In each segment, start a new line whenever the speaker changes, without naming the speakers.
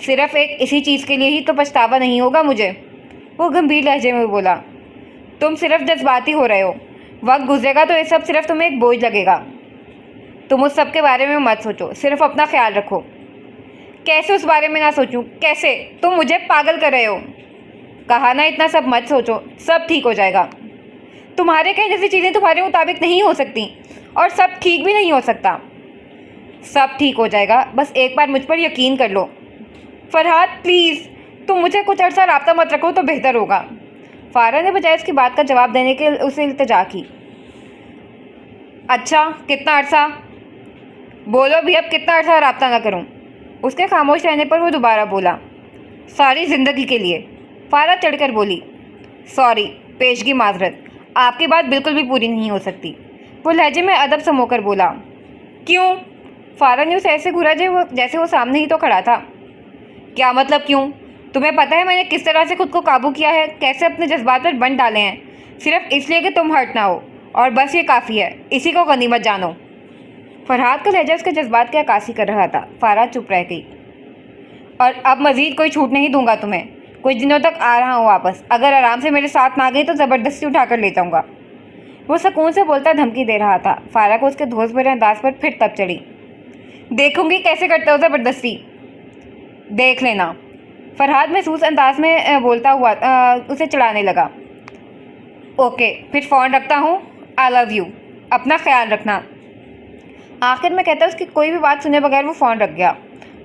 صرف ایک اسی چیز کے لیے ہی تو پچھتاوا نہیں ہوگا مجھے، وہ گمبھیر لہجے میں بولا۔ تم صرف جذباتی ہو رہے ہو، وقت گزرے گا تو یہ سب صرف تمہیں ایک بوجھ لگے گا۔ تم اس سب کے بارے میں مت سوچو، صرف اپنا خیال رکھو۔ کیسے اس بارے میں نہ سوچوں؟ کیسے؟ تم مجھے پاگل کر رہے ہو۔ کہا نا اتنا سب مت سوچو، سب ٹھیک ہو جائے گا۔ تمہارے کہنے سے چیزیں تمہارے مطابق نہیں ہو سکتی، اور سب ٹھیک بھی نہیں ہو سکتا۔ سب ٹھیک ہو جائے گا، بس ایک بار مجھ پر یقین کر لو۔ فرحات پلیز، تم مجھے کچھ عرصہ رابطہ مت رکھو تو بہتر ہوگا۔ فارا نے بجائے اس کی بات کا جواب دینے کے اسے التجا کی۔ اچھا کتنا عرصہ؟ بولو بھی، اب کتنا عرصہ رابطہ نہ کروں؟ اس کے خاموش رہنے پر وہ دوبارہ بولا۔ ساری زندگی کے لیے، فارا چڑھ کر بولی۔ سوری، پیشگی معذرت، آپ کی بات بالکل بھی پوری نہیں ہو سکتی، وہ لہجے میں ادب سمو کر بولا۔ کیوں؟ فارا نے اسے ایسے گھورا جیسے وہ سامنے ہی تو کھڑا تھا۔ کیا مطلب کیوں؟ تمہیں پتہ ہے میں نے کس طرح سے خود کو قابو کیا ہے، کیسے اپنے جذبات پر بند ڈالے ہیں، صرف اس لیے کہ تم ہرٹ نہ ہو، اور بس یہ کافی ہے، اسی کو غنیمت جانو۔ فرحات کا لہجہ اس کے جذبات کی عکاسی کر رہا تھا۔ فارا چپ رہ گئی۔ اور اب مزید کوئی چھوٹ نہیں دوں گا تمہیں، کچھ دنوں تک آ رہا ہوں واپس، اگر آرام سے میرے ساتھ نہ گئی تو زبردستی اٹھا کر لے جاؤں گا۔ وہ سکون سے بولتا دھمکی دے رہا تھا۔ فارا کو اس کے دھوس بھرے انداز پر پھر تپ چڑھی۔ دیکھوں گی کیسے کرتے ہو زبردستی، دیکھ لینا، فرحات محسوس انداز میں بولتا ہوا اسے چڑھانے لگا۔ اوکے، پھر فون رکھتا ہوں، آئی لو یو، اپنا خیال رکھنا۔ آخر میں کہتا اس کی کوئی بھی بات سنے بغیر وہ فون رکھ گیا۔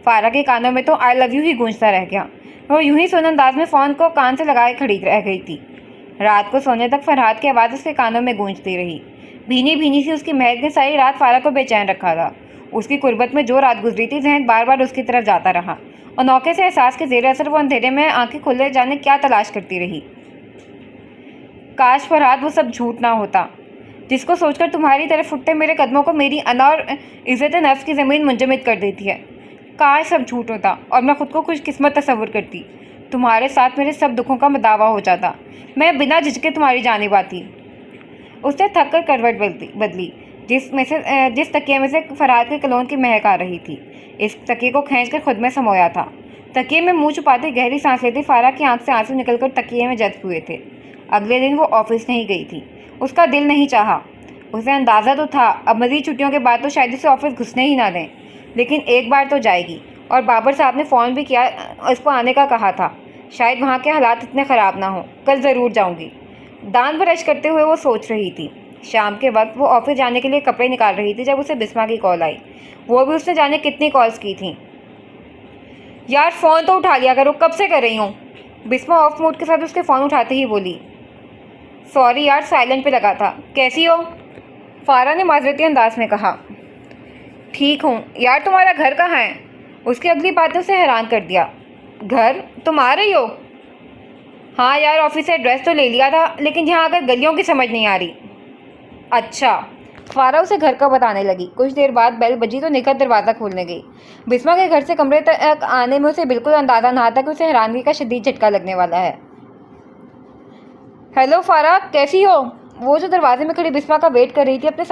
فارا کے کانوں میں تو آئی لو یو ہی گونجتا رہ گیا۔ وہ یوں ہی سن انداز میں فون کو کان سے لگائے کھڑی رہ گئی تھی۔ رات کو سونے تک فرحات کی آواز اس کے کانوں میں گونجتی رہی۔ بھینی بھینی سی اس کی مہک نے ساری رات فارا کو بے چین رکھا تھا۔ اس کی قربت میں جو رات گزری تھی، ذہن بار بار اس کی طرف جاتا رہا، اور نوکے سے احساس کے زیر اثر وہ اندھیرے میں آنکھیں کھلے جانے کیا تلاش کرتی رہی۔ کاش فرحات وہ سب جھوٹ نہ ہوتا، جس کو سوچ کر تمہاری طرف اٹھتے میرے قدموں کو میری انا اور عزت نفس کی زمین منجمد کر دیتی ہے۔ کاش سب جھوٹ ہوتا اور میں خود کو خوش قسمت تصور کرتی، تمہارے ساتھ میرے سب دکھوں کا دعویٰ ہو جاتا، میں بنا جھجکے تمہاری جانب آتی۔ اس نے تھک کر کروٹ بدلی، جس تکیے میں سے فرحات کے کلون کی مہک آ رہی تھی۔ اس تکیے کو کھینچ کر خود میں سمویا تھا۔ تکیے میں منہ چھپاتے گہری سانس لیتے فارا کی آنکھ سے آنسو نکل کر تکیے میں جذب ہوئے تھے۔ اگلے دن وہ آفس نہیں گئی تھی، اس کا دل نہیں چاہا۔ اسے اندازہ تو تھا اب مزید چھٹیوں کے بعد تو شاید اسے آفس گھسنے ہی نہ دیں، لیکن ایک بار تو جائے گی، اور بابر صاحب نے فون بھی کیا، اس کو آنے کا کہا تھا، شاید وہاں کے حالات اتنے خراب نہ ہوں، کل ضرور جاؤں گی۔ دانت برش کرتے ہوئے وہ سوچ رہی تھی۔ شام کے وقت وہ آفس جانے کے لیے کپڑے نکال رہی تھی جب اسے بسما کی کال آئی، وہ بھی اس نے جانے کتنی کالز کی تھیں۔ یار فون تو اٹھا لیا کرو، کب سے کر رہی ہوں؟ بسما آف موڈ کے ساتھ اس کے فون اٹھاتے ہی بولی۔ سوری یار، سائلنٹ پہ لگا تھا۔ کیسی ہو؟ فارا نے معذرتی انداز میں کہا۔ ٹھیک ہوں یار، تمہارا گھر کہاں ہے؟ اس کی اگلی باتیں اسے حیران کر دیا۔ گھر؟ تم آ رہی ہو؟ ہاں یار، آفس سے ایڈریس تو لے لیا تھا، لیکن یہاں اگر گلیوں کی سمجھ نہیں آ رہی۔ اچھا، فارا اسے گھر کا بتانے لگی۔ کچھ دیر بعد بیل بجی تو نکھت دروازہ کھولنے گئی۔ بسما کے گھر سے کمرے تک آنے میں اسے بالکل اندازہ نہ تھا کہ اسے حیرانگی کا شدید جھٹکا لگنے والا ہے۔ ہیلو فارا، کیسی ہو؟ وہ جو دروازے میں کھڑی بسما کا ویٹ کر رہی تھی، اپنے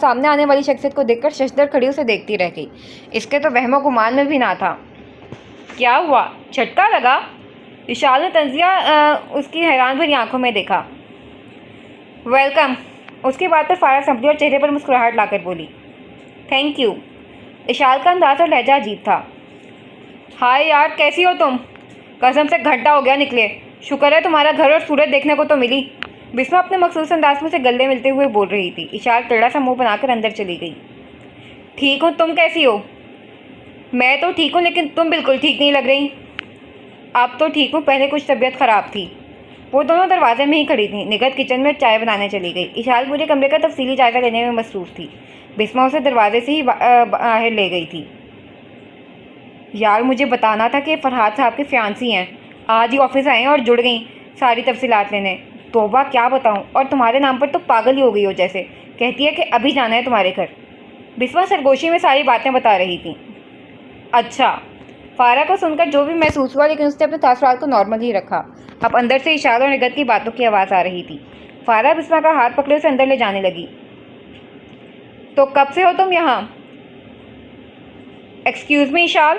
سامنے آنے والی شخصیت کو دیکھ کر ششدر کھڑی اسے دیکھتی رہ گئی۔ اس کے تو وہم و گمان میں بھی نہ تھا۔ کیا ہوا؟ جھٹکا لگا؟ وشال نے تنزیہ اس کی حیران بھری آنکھوں میں دیکھا۔ ویلکم، اس کی بات پر فارا سنبھلی اور چہرے پر مسکراہٹ لا کر بولی۔ Thank you. وشال کا انداز اور لہجہ عجیب تھا۔ ہائے یار، کیسی ہو تم؟ قسم سے گھنٹہ ہو گیا نکلے، شکر ہے تمہارا گھر اور سورج دیکھنے کو تو ملی۔ بسما اپنے مخصوص انداز میں اسے گلے ملتے ہوئے بول رہی تھی۔ اشال ٹیڑھا سا منہ بنا کر اندر چلی گئی۔ ٹھیک ہوں، تم کیسی ہو؟ میں تو ٹھیک ہوں، لیکن تم بالکل ٹھیک نہیں لگ رہی۔ اب تو ٹھیک ہوں، پہلے کچھ طبیعت خراب تھی۔ وہ دونوں دروازے میں ہی کھڑی تھیں۔ نگہت کچن میں چائے بنانے چلی گئی۔ اشال پورے کمرے کا تفصیلی جائزہ لینے میں مصروف تھی۔ بسما اسے دروازے سے ہی باہر لے گئی تھی۔ یار مجھے بتانا تھا کہ فرحات صاحب کے فیانسی ہیں، آج ہی آفس آئے ہیں اور جڑ گئیں ساری تفصیلات لینے۔ توبہ کیا بتاؤں، اور تمہارے نام پر تو پاگل ہی ہو گئی ہو جیسے، کہتی ہے کہ ابھی جانا ہے تمہارے گھر۔ بسما سرگوشی میں ساری باتیں بتا رہی تھی۔ اچھا، فارا کو سن کر جو بھی محسوس ہوا، لیکن اس نے اپنے تاثرات کو نارمل ہی رکھا۔ اب اندر سے اشال اور نگہت کی باتوں کی آواز آ رہی تھی۔ فارا بسما کا ہاتھ پکڑے اسے اندر لے جانے لگی۔ تو کب سے ہو تم یہاں؟ ایکسکیوز می اشال،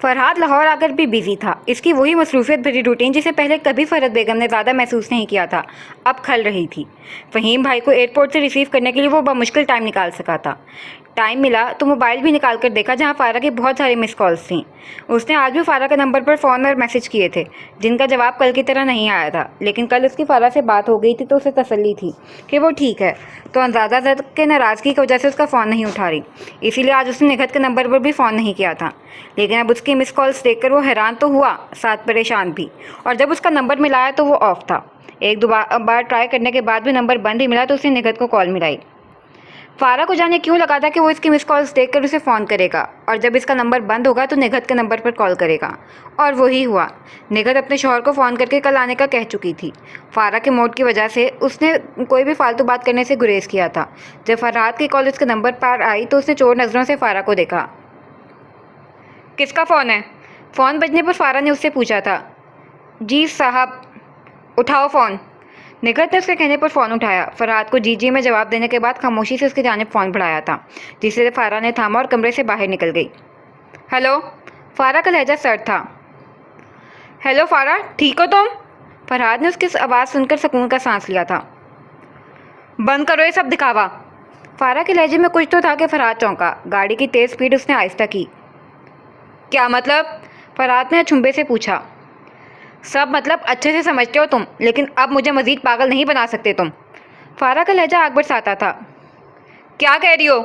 فرحاد لاہور آ کر بھی بیزی تھا. اس کی وہی مصروفیت بھری روٹین جسے پہلے کبھی فرحت بیگم نے زیادہ محسوس نہیں کیا تھا اب کھل رہی تھی. فہیم بھائی کو ایئرپورٹ سے ریسیو کرنے کے لیے وہ بمشکل ٹائم نکال سکا تھا. ٹائم ملا تو موبائل بھی نکال کر دیکھا جہاں فارا کی بہت ساری مس کالز تھیں. اس نے آج بھی فارا کے نمبر پر فون اور میسج کیے تھے جن کا جواب کل کی طرح نہیں آیا تھا. لیکن کل اس کی فارا سے بات ہو گئی تھی تو اسے تسلی تھی کہ وہ ٹھیک ہے. تو اندازہ زد کے ناراضگی کی وجہ سے اس کا فون نہیں اٹھا رہی. اسی لیے آج اس نے نکھت کے نمبر پر بھی فون نہیں کیا تھا. لیکن اب اس کی مس کالز دیکھ کر وہ حیران تو ہوا ساتھ پریشان بھی. اور جب اس کا نمبر ملایا تو وہ آف تھا. ایک دو بار ٹرائی کرنے کے بعد بھی نمبر بند ہی ملا تو اس نے نکھت کو کال ملائی. فارا کو جانے کیوں لگا تھا کہ وہ اس کی مس کالز دیکھ کر اسے فون کرے گا اور جب اس کا نمبر بند ہوگا تو نکھت کے نمبر پر کال کرے گا. اور وہی ہوا. نکھت اپنے شوہر کو فون کر کے کل آنے کا کہہ چکی تھی. فارا کے موڈ کی وجہ سے اس نے کوئی بھی فالتو بات کرنے سے گریز کیا تھا. جب فرحاد کی کال اس کے نمبر پر آئی تو اس نے چور نظروں سے فارا کو دیکھا. کس کا فون ہے؟ فون بجنے پر فارا نے اس سے پوچھا تھا. جی صاحب. اٹھاؤ فون. نکھت نے اس کے کہنے پر فون اٹھایا. فرحاد کو جی جی میں جواب دینے کے بعد خاموشی سے اس کی جانب فون بڑھایا تھا جسے فارا نے تھاما اور کمرے سے باہر نکل گئی. ہیلو. فارا کا لہجہ سرد تھا. ہیلو فارا, ٹھیک ہو تم؟ فرحاد نے اس کی آواز سن کر سکون کا سانس لیا تھا. بند کرو یہ سب دکھاوا. فارا کے لہجے میں کچھ تو تھا کہ فرحاد چونکا. گاڑی کی تیز سپیڈ اس نے آہستہ کی. کیا مطلب؟ فرحاد نے چھمبے سے پوچھا. سب مطلب اچھے سے سمجھتے ہو تم, لیکن اب مجھے مزید پاگل نہیں بنا سکتے تم. فارا کا لہجہ آگ برساتا تھا. کیا کہہ رہی ہو؟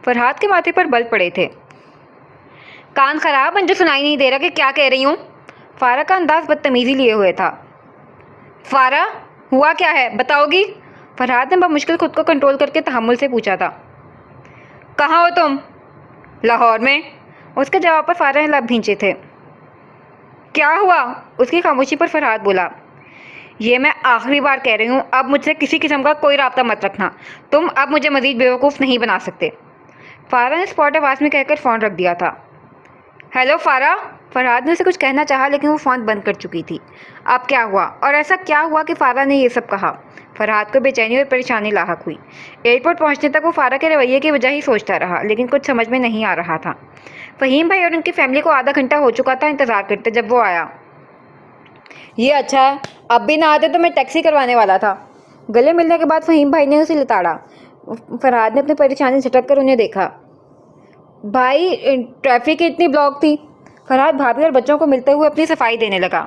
فرحاد کے ماتھے پر بل پڑے تھے. کان خراب, مجھے سنائی نہیں دے رہا کہ کیا کہہ رہی ہوں. فارا کا انداز بدتمیزی لیے ہوئے تھا. فارا, ہوا کیا ہے, بتاؤ گی؟ فرحاد نے بمشکل خود کو کنٹرول کر کے تحمل سے پوچھا تھا. کہاں ہو تم؟ لاہور میں. اس کے جواب پر فارا نے لب بھینچے تھے. کیا ہوا؟ اس کی خاموشی پر فرحاد بولا. یہ میں آخری بار کہہ رہی ہوں, اب مجھ سے کسی قسم کا کوئی رابطہ مت رکھنا. تم اب مجھے مزید بیوقوف نہیں بنا سکتے. فارا نے اسپاٹ آواز میں کہہ کر فون رکھ دیا تھا. ہیلو فارا. فرحاد نے اسے کچھ کہنا چاہا لیکن وہ فون بند کر چکی تھی. اب کیا ہوا, اور ایسا کیا ہوا کہ فارا نے یہ سب کہا؟ فرحاد کو بے چینی اور پریشانی لاحق ہوئی. ایئرپورٹ پہنچنے تک وہ فارا کے رویے کی وجہ ہی سوچتا رہا لیکن کچھ سمجھ میں نہیں آ رہا تھا. فہیم بھائی اور ان کی فیملی کو آدھا گھنٹہ ہو چکا تھا انتظار کرتے جب وہ آیا. یہ اچھا ہے, اب بھی نہ آتے تو میں ٹیکسی کروانے والا تھا. گلے ملنے کے بعد فہیم بھائی نے اسے لتاڑا. فرحاد نے اپنی پریشانی جھٹک کر انہیں دیکھا. بھائی ٹریفک اتنی بلاک تھی. فرحاد بھابھی اور بچوں کو ملتے ہوئے اپنی صفائی دینے لگا.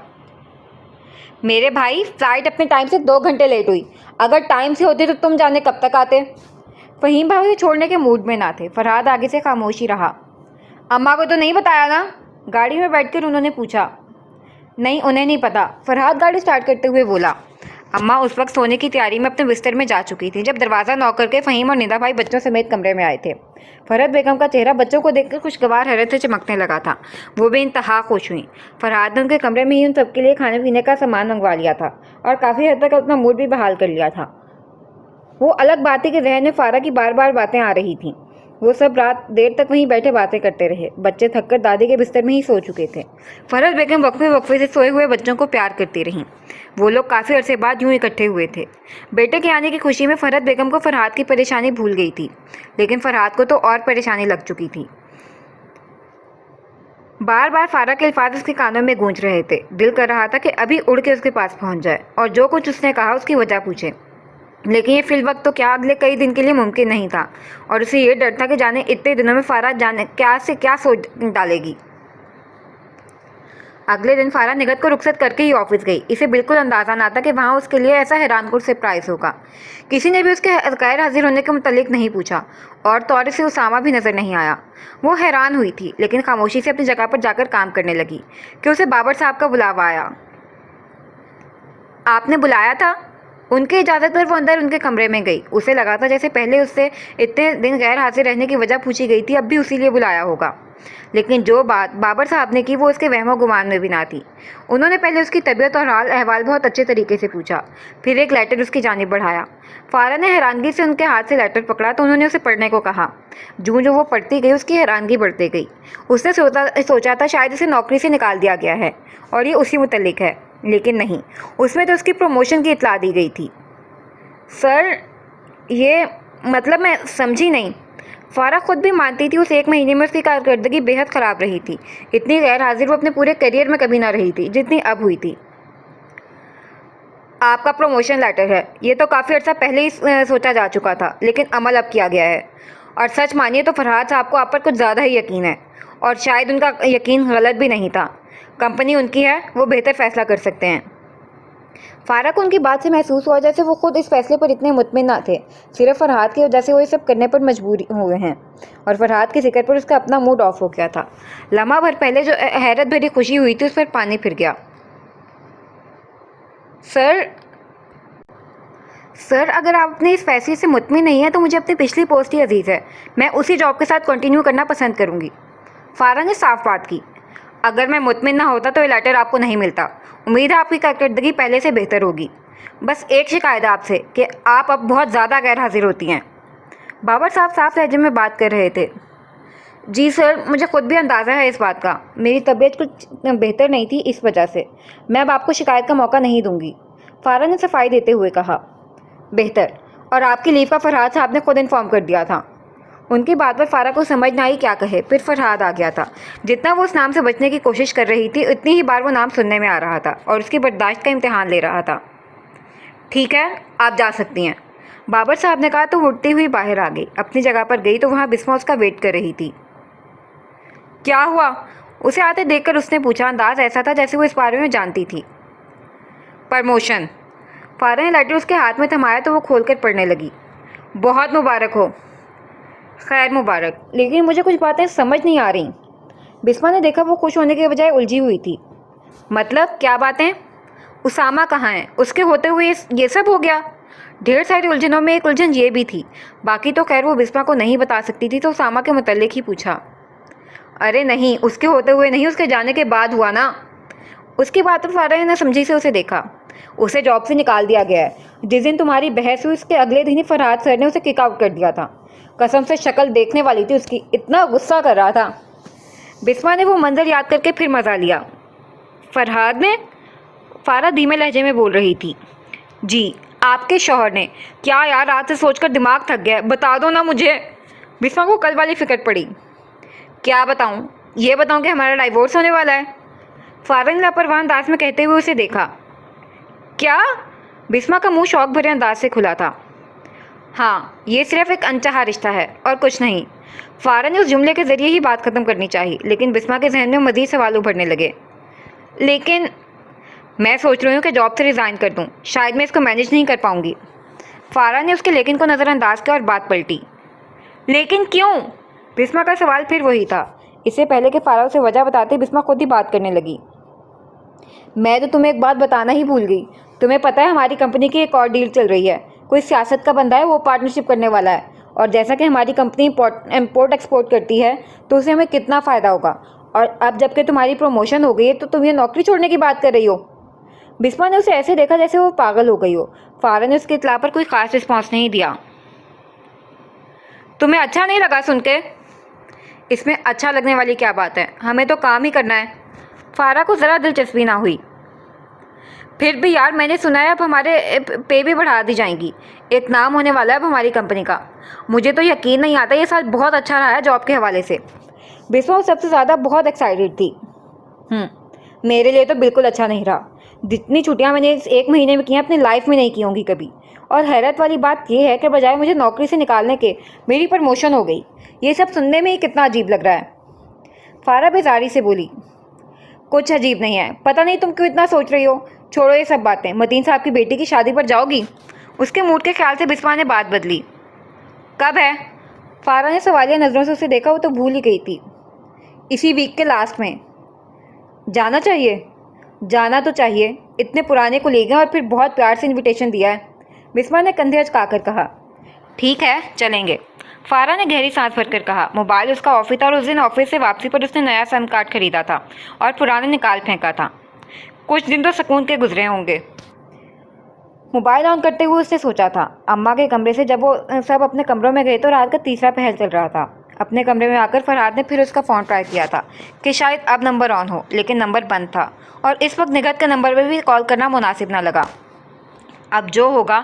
میرے بھائی فلائٹ اپنے ٹائم سے 2 گھنٹے لیٹ ہوئی. اگر ٹائم سے ہوتی تو تم جانے کب تک آتے؟ فہیم بھائی چھوڑنے کے موڈ میں نہ تھے. فرحاد آگے سے خاموشی رہا. اماں کو تو نہیں بتایا نا؟ گاڑی میں بیٹھ کر انہوں نے پوچھا. نہیں, انہیں نہیں پتا. فرحاد گاڑی سٹارٹ کرتے ہوئے بولا. اماں اس وقت سونے کی تیاری میں اپنے بستر میں جا چکی تھی جب دروازہ نوک کر کے فہیم اور ندا بھائی بچوں سمیت کمرے میں آئے تھے. فرحت بیگم کا چہرہ بچوں کو دیکھ کر خوشگوار حیرت سے چمکنے لگا تھا. وہ بھی انتہا خوش ہوئیں. فرحاد نے ان کے کمرے میں ہی ان سب کے لیے کھانے پینے کا سامان منگوا لیا تھا اور کافی حد تک اپنا موڈ بھی بحال کر لیا تھا. وہ الگ بات تھی کہ ذہن میں فارا کی بار بار باتیں آ رہی تھیں. وہ سب رات دیر تک وہیں بیٹھے باتیں کرتے رہے. بچے تھک کر دادی کے بستر میں ہی سو چکے تھے. فرحت بیگم وقفے سے سوئے ہوئے بچوں کو پیار کرتی رہیں. وہ لوگ کافی عرصے بعد یوں اکٹھے ہوئے تھے. بیٹے کے آنے کی خوشی میں فرحت بیگم کو فرحاد کی پریشانی بھول گئی تھی لیکن فرحاد کو تو اور پریشانی لگ چکی تھی. بار بار فارا کے الفاظ اس کے کانوں میں گونج رہے تھے. دل کر رہا تھا کہ ابھی اڑ کے اس کے پاس پہنچ جائے اور جو کچھ اس نے کہا اس کی وجہ پوچھے. لیکن یہ فی الوقت تو کیا اگلے کئی دن کے لیے ممکن نہیں تھا اور اسے یہ ڈر تھا کہ جانے اتنے دنوں میں فارا جانے کیا سے کیا سوچ ڈالے گی. اگلے دن فارا نکھت کو رخصت کر کے ہی آفس گئی. اسے بالکل اندازہ نہ تھا کہ وہاں اس کے لیے ایسا حیران کن سرپرائز ہوگا. کسی نے بھی اس کے غیر حاضر ہونے کے متعلق نہیں پوچھا اور طور سے اسامہ بھی نظر نہیں آیا. وہ حیران ہوئی تھی لیکن خاموشی سے اپنی جگہ پر جا کر کام کرنے لگی کہ اسے بابر صاحب کا بلاوا آیا. آپ نے بلایا تھا؟ ان کی اجازت پر وہ اندر ان کے کمرے میں گئی. اسے لگا تھا جیسے پہلے اس سے اتنے دن غیر حاضر رہنے کی وجہ پوچھی گئی تھی اب بھی اسی لیے بلایا ہوگا. لیکن جو بات بابر صاحب نے کی وہ اس کے وہم و گمان میں بھی نہ تھی. انہوں نے پہلے اس کی طبیعت اور حال احوال بہت اچھے طریقے سے پوچھا, پھر ایک لیٹر اس کی جانب بڑھایا. فارا نے حیرانگی سے ان کے ہاتھ سے لیٹر پکڑا تو انہوں نے اسے پڑھنے کو کہا. جو وہ پڑھتی گئی اس کی حیرانگی بڑھتی گئی. اس نے سوچا تھا شاید اسے نوکری سے نکال دیا گیا ہے اور یہ اسی متعلق ہے, لیکن نہیں, اس میں تو اس کی پروموشن کی اطلاع دی گئی تھی. سر یہ مطلب میں سمجھی نہیں. فارا خود بھی مانتی تھی اس 1 مہینے میں اس کی کارکردگی بے حد خراب رہی تھی. اتنی غیر حاضر وہ اپنے پورے کیریئر میں کبھی نہ رہی تھی جتنی اب ہوئی تھی. آپ کا پروموشن لیٹر ہے. یہ تو کافی عرصہ پہلے ہی سوچا جا چکا تھا لیکن عمل اب کیا گیا ہے. اور سچ مانیے تو فرحاد صاحب کو آپ پر کچھ زیادہ ہی یقین ہے اور شاید ان کا یقین غلط بھی نہیں تھا. کمپنی ان کی ہے, وہ بہتر فیصلہ کر سکتے ہیں. فارا کو ان کی بات سے محسوس ہوا جیسے وہ خود اس فیصلے پر اتنے مطمئن نہ تھے. صرف فرحاد کی وجہ سے وہ یہ سب کرنے پر مجبور ہوئے ہیں اور فرحاد کے ذکر پر اس کا اپنا موڈ آف ہو گیا تھا. لمحہ بھر پہلے جو حیرت بھری خوشی ہوئی تھی اس پر پانی پھر گیا. سر اگر آپ اپنے اس فیصلے سے مطمئن نہیں ہیں تو مجھے اپنی پچھلی پوسٹ ہی عزیز ہے. میں اسی جاب کے ساتھ کنٹینیو کرنا پسند کروں گی. فارا نے صاف بات کی. اگر میں مطمئن نہ ہوتا تو یہ لیٹر آپ کو نہیں ملتا. امید ہے آپ کی کارکردگی پہلے سے بہتر ہوگی. بس ایک شکایت ہے آپ سے کہ آپ اب بہت زیادہ غیر حاضر ہوتی ہیں. بابر صاحب صاف لہجے میں بات کر رہے تھے. جی سر, مجھے خود بھی اندازہ ہے اس بات کا. میری طبیعت کچھ بہتر نہیں تھی اس وجہ سے. میں اب آپ کو شکایت کا موقع نہیں دوں گی. فارا نے صفائی دیتے ہوئے کہا. بہتر. اور آپ کی لیو کا فرحاد صاحب نے خود انفارم کر دیا تھا. ان کی بات پر فارا کو سمجھ نہ آئی کیا کہے. پھر فرحاد آ گیا تھا. جتنا وہ اس نام سے بچنے کی کوشش کر رہی تھی اتنی ہی بار وہ نام سننے میں آ رہا تھا اور اس کی برداشت کا امتحان لے رہا تھا. ٹھیک ہے, آپ جا سکتی ہیں, بابر صاحب نے کہا تو اٹھتی ہوئی باہر آ گئی. اپنی جگہ پر گئی تو وہاں بسما اس کا ویٹ کر رہی تھی. کیا ہوا؟ اسے آتے دیکھ کر اس نے پوچھا. انداز ایسا تھا جیسے وہ اس بارے میں جانتی تھی. پرموشن. فارا نے لیٹر اس کے ہاتھ میں تھمایا تو وہ کھول کر پڑھنے لگی. بہت مبارک ہو. خیر مبارک, لیکن مجھے کچھ باتیں سمجھ نہیں آ رہی. بسما نے دیکھا وہ خوش ہونے کے بجائے الجھی ہوئی تھی. مطلب کیا باتیں؟ اسامہ کہاں ہے؟ اس کے ہوتے ہوئے یہ سب ہو گیا؟ ڈھیر ساری الجھنوں میں ایک الجھن یہ بھی تھی. باقی تو خیر وہ بسما کو نہیں بتا سکتی تھی تو اسامہ کے متعلق ہی پوچھا. ارے نہیں, اس کے ہوتے ہوئے نہیں, اس کے جانے کے بعد ہوا نا. اس کی بات پر فارا نے نہ سمجھی سے اسے دیکھا. اسے جاب سے نکال دیا گیا ہے. جس دن تمہاری بحث ہوئی اس کے اگلے دن ہی فرحاد سر نے اسے کک آؤٹ کر دیا تھا. قسم سے شکل دیکھنے والی تھی اس کی, اتنا غصہ کر رہا تھا. بسما نے وہ منظر یاد کر کے پھر مزہ لیا. فرحاد نے؟ فارا دھیمے لہجے میں بول رہی تھی. جی, آپ کے شوہر نے. کیا یار, رات سے سوچ کر دماغ تھک گیا. بتا دو نا مجھے. بسما کو کل والی فکر پڑی. کیا بتاؤں؟ یہ بتاؤں کہ ہمارا ڈائیورس ہونے والا ہے. فارا نے لاپرواہ انداز میں کہتے ہوئے اسے دیکھا. کیا؟ بسما کا منہ شوق بھرے انداز سے کھلا تھا. ہاں, یہ صرف ایک انچاہا رشتہ ہے اور کچھ نہیں. فارا نے اس جملے کے ذریعے ہی بات ختم کرنی چاہی لیکن بسما کے ذہن میں مزید سوال ابھرنے لگے. لیکن میں سوچ رہی ہوں کہ جاب سے ریزائن کر دوں. شاید میں اس کو مینیج نہیں کر پاؤں گی. فارا نے اس کے لیکن کو نظر انداز کیا اور بات پلٹی. لیکن کیوں؟ بسما کا سوال پھر وہی تھا. اس سے پہلے کہ فارا اسے وجہ بتاتے بسما خود ہی بات کرنے لگی. میں تو تمہیں ایک بات بتانا ہی بھول گئی. تمہیں پتہ ہے ہماری کمپنی کی ایک اور ڈیل چل رہی ہے. کوئی سیاست کا بندہ ہے, وہ پارٹنرشپ کرنے والا ہے. اور جیسا کہ ہماری کمپنی امپورٹ ایکسپورٹ کرتی ہے تو اسے ہمیں کتنا فائدہ ہوگا. اور اب جب کہ تمہاری پروموشن ہو گئی ہے تو تم یہ نوکری چھوڑنے کی بات کر رہی ہو. بسما نے اسے ایسے دیکھا جیسے وہ پاگل ہو گئی ہو. فارا نے اس کی اطلاع پر کوئی خاص رسپانس نہیں دیا. تمہیں اچھا نہیں لگا سن کے؟ اس میں اچھا لگنے والی کیا بات ہے؟ ہمیں تو کام ہی کرنا ہے. فارا کو ذرا دلچسپی نہ ہوئی. پھر بھی یار, میں نے سنا ہے اب ہمارے پے بھی بڑھا دی جائیں گی. ایک نام ہونے والا ہے اب ہماری کمپنی کا. مجھے تو یقین نہیں آتا. یہ سال بہت اچھا رہا ہے جاب کے حوالے سے. بسما سب سے زیادہ بہت ایکسائٹیڈ تھی. میرے لیے تو بالکل اچھا نہیں رہا. جتنی چھٹیاں میں نے اس 1 مہینے میں کی ہیں اپنی لائف میں نہیں کی ہوں گی کبھی. اور حیرت والی بات یہ ہے کہ بجائے مجھے نوکری سے نکالنے کے میری پروموشن ہو گئی. یہ سب سننے میں ہی کتنا عجیب لگ رہا ہے. فارا بیزاری سے بولی. کچھ عجیب نہیں ہے. پتہ نہیں تم کیوں اتنا سوچ رہی ہو. چھوڑو یہ سب باتیں. متین صاحب کی بیٹی کی شادی پر جاؤ گی؟ اس کے موڈ کے خیال سے بسما نے بات بدلی. کب ہے؟ فارا نے سوالیہ نظروں سے اسے دیکھا. وہ تو بھول ہی گئی تھی. اسی ویک کے لاسٹ میں. جانا چاہیے. جانا تو چاہیے. اتنے پرانے کو لے گئے اور پھر بہت پیار سے انویٹیشن دیا ہے. بسما نے کندھے اچکا کر کہا. ٹھیک ہے, چلیں گے. فارا نے گہری سانس بھر کر کہا. موبائل اس کا آف ہی تھا اور اس دن آفس سے واپسی پر اس نے نیا سم کارڈ خریدا تھا اور پرانا نکال پھینکا تھا. کچھ دن تو سکون کے گزرے ہوں گے. موبائل آن کرتے ہوئے اس نے سوچا تھا. اماں کے کمرے سے جب وہ سب اپنے کمروں میں گئے تو رات کا تیسرا پہر چل رہا تھا. اپنے کمرے میں آ کر فرحاد نے پھر اس کا فون ٹرائی کیا تھا کہ شاید اب نمبر آن ہو, لیکن نمبر بند تھا اور اس وقت نگہت کے نمبر پہ بھی کال کرنا مناسب نہ لگا. اب جو ہوگا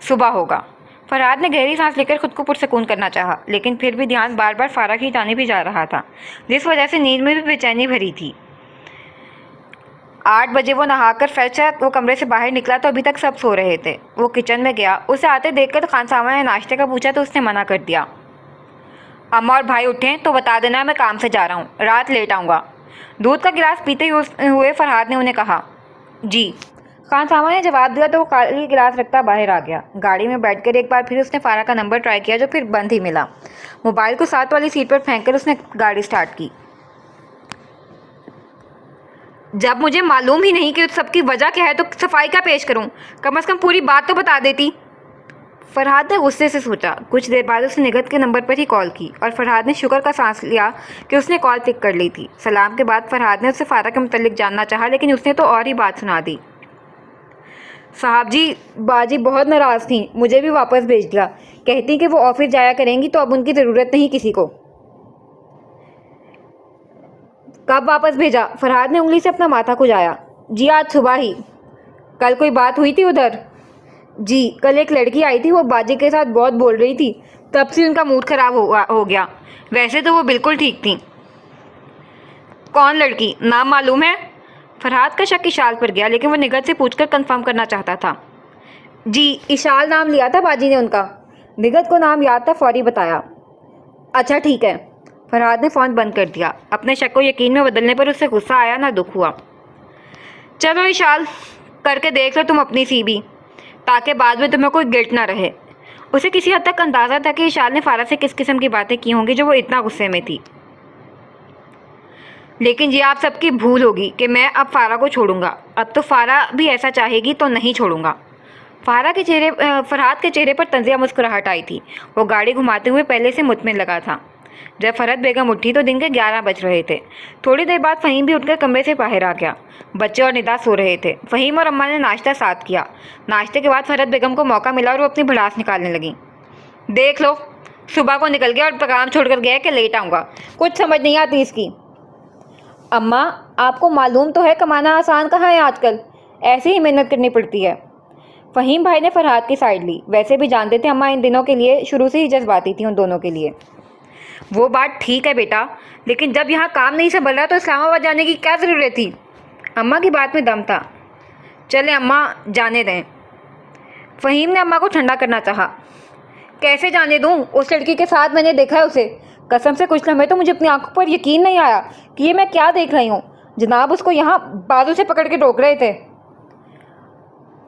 صبح ہوگا. فرحاد نے گہری سانس لے کر خود کو پرسکون کرنا چاہا، لیکن پھر بھی دھیان بار بار فارا کی جانب ہی جا رہا تھا، جس وجہ سے نیند میں بھی بے چینی بھری تھی۔ 8 بجے وہ نہا کر فریش وہ کمرے سے باہر نکلا تو ابھی تک سب سو رہے تھے۔ وہ کچن میں گیا، اسے آتے دیکھ کر خان سامہ نے ناشتے کا پوچھا تو اس نے منع کر دیا۔ اماں اور بھائی اٹھیں تو بتا دینا میں کام سے جا رہا ہوں، رات لیٹ آؤں گا۔ دودھ کا گلاس پیتے ہوئے فرحاد نے انہیں کہا۔ جی، خان سامہ نے جواب دیا تو وہ خالی گلاس رکھتا باہر آ گیا۔ گاڑی میں بیٹھ کر ایک بار پھر اس نے فارا کا نمبر ٹرائی کیا جو پھر بند ہی ملا۔ موبائل کو ساتھ والی سیٹ پر پھینک کر اس نے گاڑی سٹارٹ کی۔ جب مجھے معلوم ہی نہیں کہ اس سب کی وجہ کیا ہے تو صفائی کا پیش کروں، کم از کم پوری بات تو بتا دیتی۔ فرحاد نے غصے سے سوچا۔ کچھ دیر بعد اس نے نگہت کے نمبر پر ہی کال کی اور فرحاد نے شکر کا سانس لیا کہ اس نے کال پک کر لی تھی۔ سلام کے بعد فرحاد نے اس سے فارا کے متعلق جاننا چاہا، لیکن اس نے تو اور ہی بات سنا دی۔ صاحب جی، باجی بہت ناراض تھیں، مجھے بھی واپس بھیج دیا، کہتی کہ وہ آفس جایا کریں گی تو اب ان کی ضرورت نہیں کسی کو۔ کب واپس بھیجا؟ فرحاد نے انگلی سے اپنا ماتھا کھجایا۔ جی آج صبح ہی۔ کل کوئی بات ہوئی تھی ادھر؟ جی، کل ایک لڑکی آئی تھی، وہ باجی کے ساتھ بہت بول رہی تھی، تب سے ان کا موڈ خراب ہو گیا، ویسے تو وہ بالکل ٹھیک تھیں۔ کون لڑکی؟ نام معلوم ہے؟ فرحاد کا شک اشال پر گیا، لیکن وہ نگہت سے پوچھ کر کنفرم کرنا چاہتا تھا۔ جی، اشال نام لیا تھا باجی نے ان کا، نگہت کو نام یاد تھا، فوری بتایا۔ اچھا ٹھیک ہے۔ فرحاد نے فون بند کر دیا۔ اپنے شک کو یقین میں بدلنے پر اس سے غصہ آیا نہ دکھ ہوا۔ چلو اشال، کر کے دیکھ لو تم اپنی سی بھی، تاکہ بعد میں تمہیں کوئی گلٹ نہ رہے۔ اسے کسی حد تک اندازہ تھا کہ اشال نے فارا سے کس قسم کی باتیں کی ہوں گی جو وہ اتنا غصے میں تھی، لیکن یہ آپ سب کی بھول ہوگی کہ میں اب فارا کو چھوڑوں گا۔ اب تو فارا بھی ایسا چاہے گی تو نہیں چھوڑوں گا۔ فرحاد کے چہرے پر طنزیہ مسکراہٹ آئی تھی۔ وہ گاڑی گھماتے ہوئے پہلے سے مطمئن لگا تھا۔ جب فرحت بیگم اٹھی تو دن کے 11 بج رہے تھے۔ تھوڑی دیر بعد فہیم بھی اٹھ کر کمرے سے باہر آ گیا۔ بچے اور ندا سو رہے تھے۔ فہیم اور اماں نے ناشتہ ساتھ کیا۔ ناشتے کے بعد فرحت بیگم کو موقع ملا اور وہ اپنی بھڑاس نکالنے لگیں۔ دیکھ لو، صبح کو نکل گیا اور پیغام چھوڑ کر گیا کہ لیٹ آؤں گا، کچھ سمجھ نہیں آتی اس کی۔ اماں، آپ کو معلوم تو ہے کمانا آسان کہاں ہے آج کل، ایسے ہی محنت کرنی پڑتی ہے۔ فہیم بھائی نے فرحاد کی سائڈ لی۔ ویسے بھی جانتے تھے اماں ان دنوں کے لیے شروع سے ہی جذباتی تھیں ان دونوں کے لیے۔ وہ بات ٹھیک ہے بیٹا، لیکن جب یہاں کام نہیں سنبھل رہا تو اسلام آباد جانے کی کیا ضرورت تھی؟ اماں کی بات میں دم تھا۔ چلے اماں، جانے دیں۔ فہیم نے اماں کو ٹھنڈا کرنا چاہا۔ کیسے جانے دوں؟ اس لڑکی کے ساتھ میں نے دیکھا ہے اسے، قسم سے کچھ لمحے تو مجھے اپنی آنکھوں پر یقین نہیں آیا کہ یہ میں کیا دیکھ رہی ہوں۔ جناب اس کو یہاں بازو سے پکڑ کے روک رہے تھے۔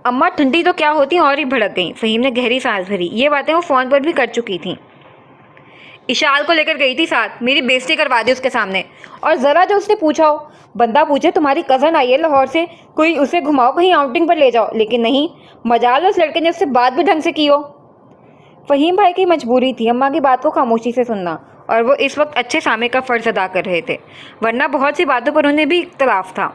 اماں ٹھنڈی تو کیا ہوتی اور ہی بھڑک گئیں۔ فہیم نے گہری سانس بھری۔ یہ باتیں وہ فون پر بھی کر چکی تھیں۔ اشال کو لے کر گئی تھی ساتھ، میری بےزتی کروا دی اس کے سامنے، اور ذرا جو اس نے پوچھا ہو، بندہ پوچھے تمہاری کزن آئی ہے لاہور سے، کوئی اسے گھماؤ کہیں آؤٹنگ پر لے جاؤ، لیکن نہیں، مجال اس لڑکے نے اس سے بات بھی ڈھنگ سے کی ہو۔ فہیم بھائی کی مجبوری تھی اماں کی بات کو خاموشی سے سننا، اور وہ اس وقت اچھے سامع کا فرض ادا کر رہے تھے، ورنہ بہت سی باتوں پر انہیں بھی اختلاف تھا۔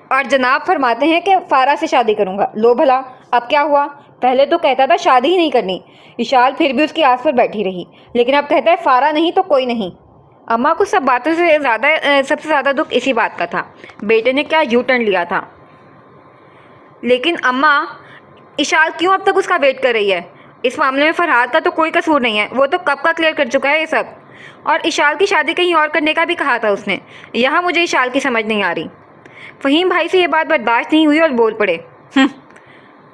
اور جناب فرماتے ہیں کہ فارا سے شادی کروں گا، لو بھلا اب کیا ہوا؟ پہلے تو کہتا تھا شادی ہی نہیں کرنی، اشال پھر بھی اس کی آس پر بیٹھی رہی، لیکن اب کہتا ہے فارا نہیں تو کوئی نہیں۔ اماں کو سب سے زیادہ دکھ اسی بات کا تھا، بیٹے نے کیا یو ٹرن لیا تھا۔ لیکن اماں، اشال کیوں اب تک اس کا ویٹ کر رہی ہے؟ اس معاملے میں فرحاد کا تو کوئی قصور نہیں ہے، وہ تو کب کا کلیئر کر چکا ہے یہ سب، اور اشال کی شادی کہیں اور کرنے کا بھی کہا تھا اس نے۔ یہاں مجھے اشال کی سمجھ نہیں آ رہی۔ فہیم بھائی سے یہ بات برداشت نہیں ہوئی اور بول پڑے۔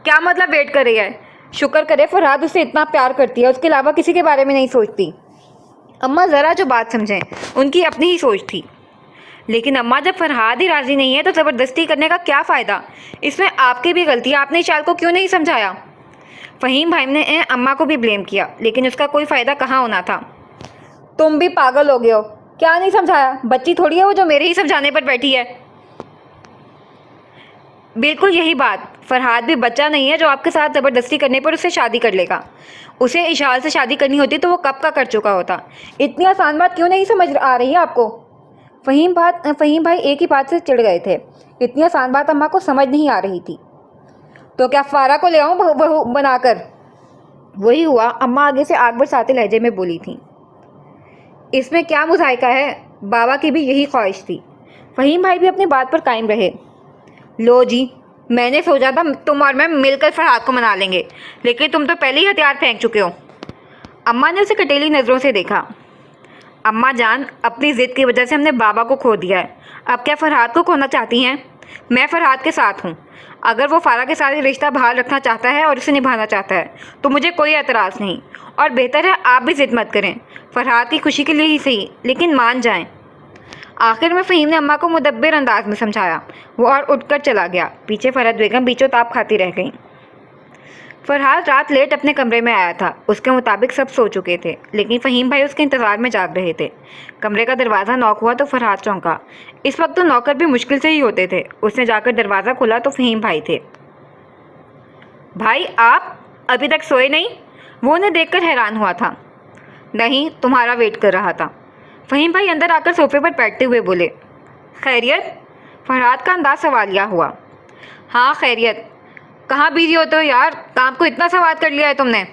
کیا مطلب ویٹ کر رہی ہے؟ شکر کرے فرحاد اسے اتنا پیار کرتی ہے، اس کے علاوہ کسی کے بارے میں نہیں سوچتی۔ اماں ذرا جو بات سمجھیں، ان کی اپنی ہی سوچ تھی۔ لیکن اماں جب فرحاد ہی راضی نہیں ہے تو زبردستی کرنے کا کیا فائدہ؟ اس میں آپ کی بھی غلطی ہے، آپ نے اشال کو کیوں نہیں سمجھایا؟ فہیم بھائی نے اماں کو بھی بلیم کیا، لیکن اس کا کوئی فائدہ کہاں ہونا تھا۔ تم بھی پاگل ہو گئے ہو، کیا نہیں سمجھایا؟ بچی تھوڑی ہے وہ جو میرے ہی سمجھانے پر بیٹھی ہے۔ بالکل یہی بات، فرحاد بھی بچہ نہیں ہے جو آپ کے ساتھ زبردستی کرنے پر اسے شادی کر لے گا۔ اسے اشال سے شادی کرنی ہوتی تو وہ کب کا کر چکا ہوتا۔ اتنی آسان بات کیوں نہیں سمجھ آ رہی ہے آپ کو؟ فہیم بھائی ایک ہی بات سے چڑ گئے تھے، اتنی آسان بات اماں کو سمجھ نہیں آ رہی تھی۔ تو کیا فارا کو لے آؤں بہو بنا کر؟ وہی ہوا، اماں آگے سے آگ برساتے لہجے میں بولی تھیں۔ اس میں کیا مذائقہ ہے، بابا کی بھی یہی خواہش تھی۔ فہیم بھائی بھی اپنی بات پر قائم رہے۔ لو جی، میں نے سوچا تھا تم اور میں مل کر فرحاد کو منا لیں گے، لیکن تم تو پہلے ہی ہتھیار پھینک چکے ہو۔ اماں نے اسے کٹیلی نظروں سے دیکھا۔ اماں جان، اپنی ضد کی وجہ سے ہم نے بابا کو کھو دیا ہے، اب کیا فرحاد کو کھونا چاہتی ہیں؟ میں فرحاد کے ساتھ ہوں۔ اگر وہ فارا کے ساتھ رشتہ بحال رکھنا چاہتا ہے اور اسے نبھانا چاہتا ہے تو مجھے کوئی اعتراض نہیں، اور بہتر ہے آپ بھی ضد مت کریں، فرحاد کی خوشی کے لیے ہی صحیح، لیکن مان جائیں۔ آخر میں فہیم نے اماں کو مدبر انداز میں سمجھایا، وہ اور اٹھ کر چلا گیا۔ پیچھے فرحت بیگم بیچو تاب کھاتی رہ گئیں۔ فرحاد رات لیٹ اپنے کمرے میں آیا تھا، اس کے مطابق سب سو چکے تھے، لیکن فہیم بھائی اس کے انتظار میں جاگ رہے تھے۔ کمرے کا دروازہ نوک ہوا تو فرحاد چونکا۔ اس وقت تو نوکر بھی مشکل سے ہی ہوتے تھے۔ اس نے جا کر دروازہ کھولا تو فہیم بھائی تھے۔ بھائی آپ ابھی تک سوئے نہیں؟ وہ انہیں دیکھ کر حیران ہوا تھا۔ نہیں، تمہارا ویٹ کر رہا تھا۔ فہیم بھائی اندر آ کر صوفے پر بیٹھتے ہوئے بولے۔ خیریت؟ فرحاد کا انداز سوالیہ ہوا۔ ہاں خیریت۔ کہاں بیزی ہوتے ہو یار، کام کو اتنا سواد کر لیا ہے تم نے،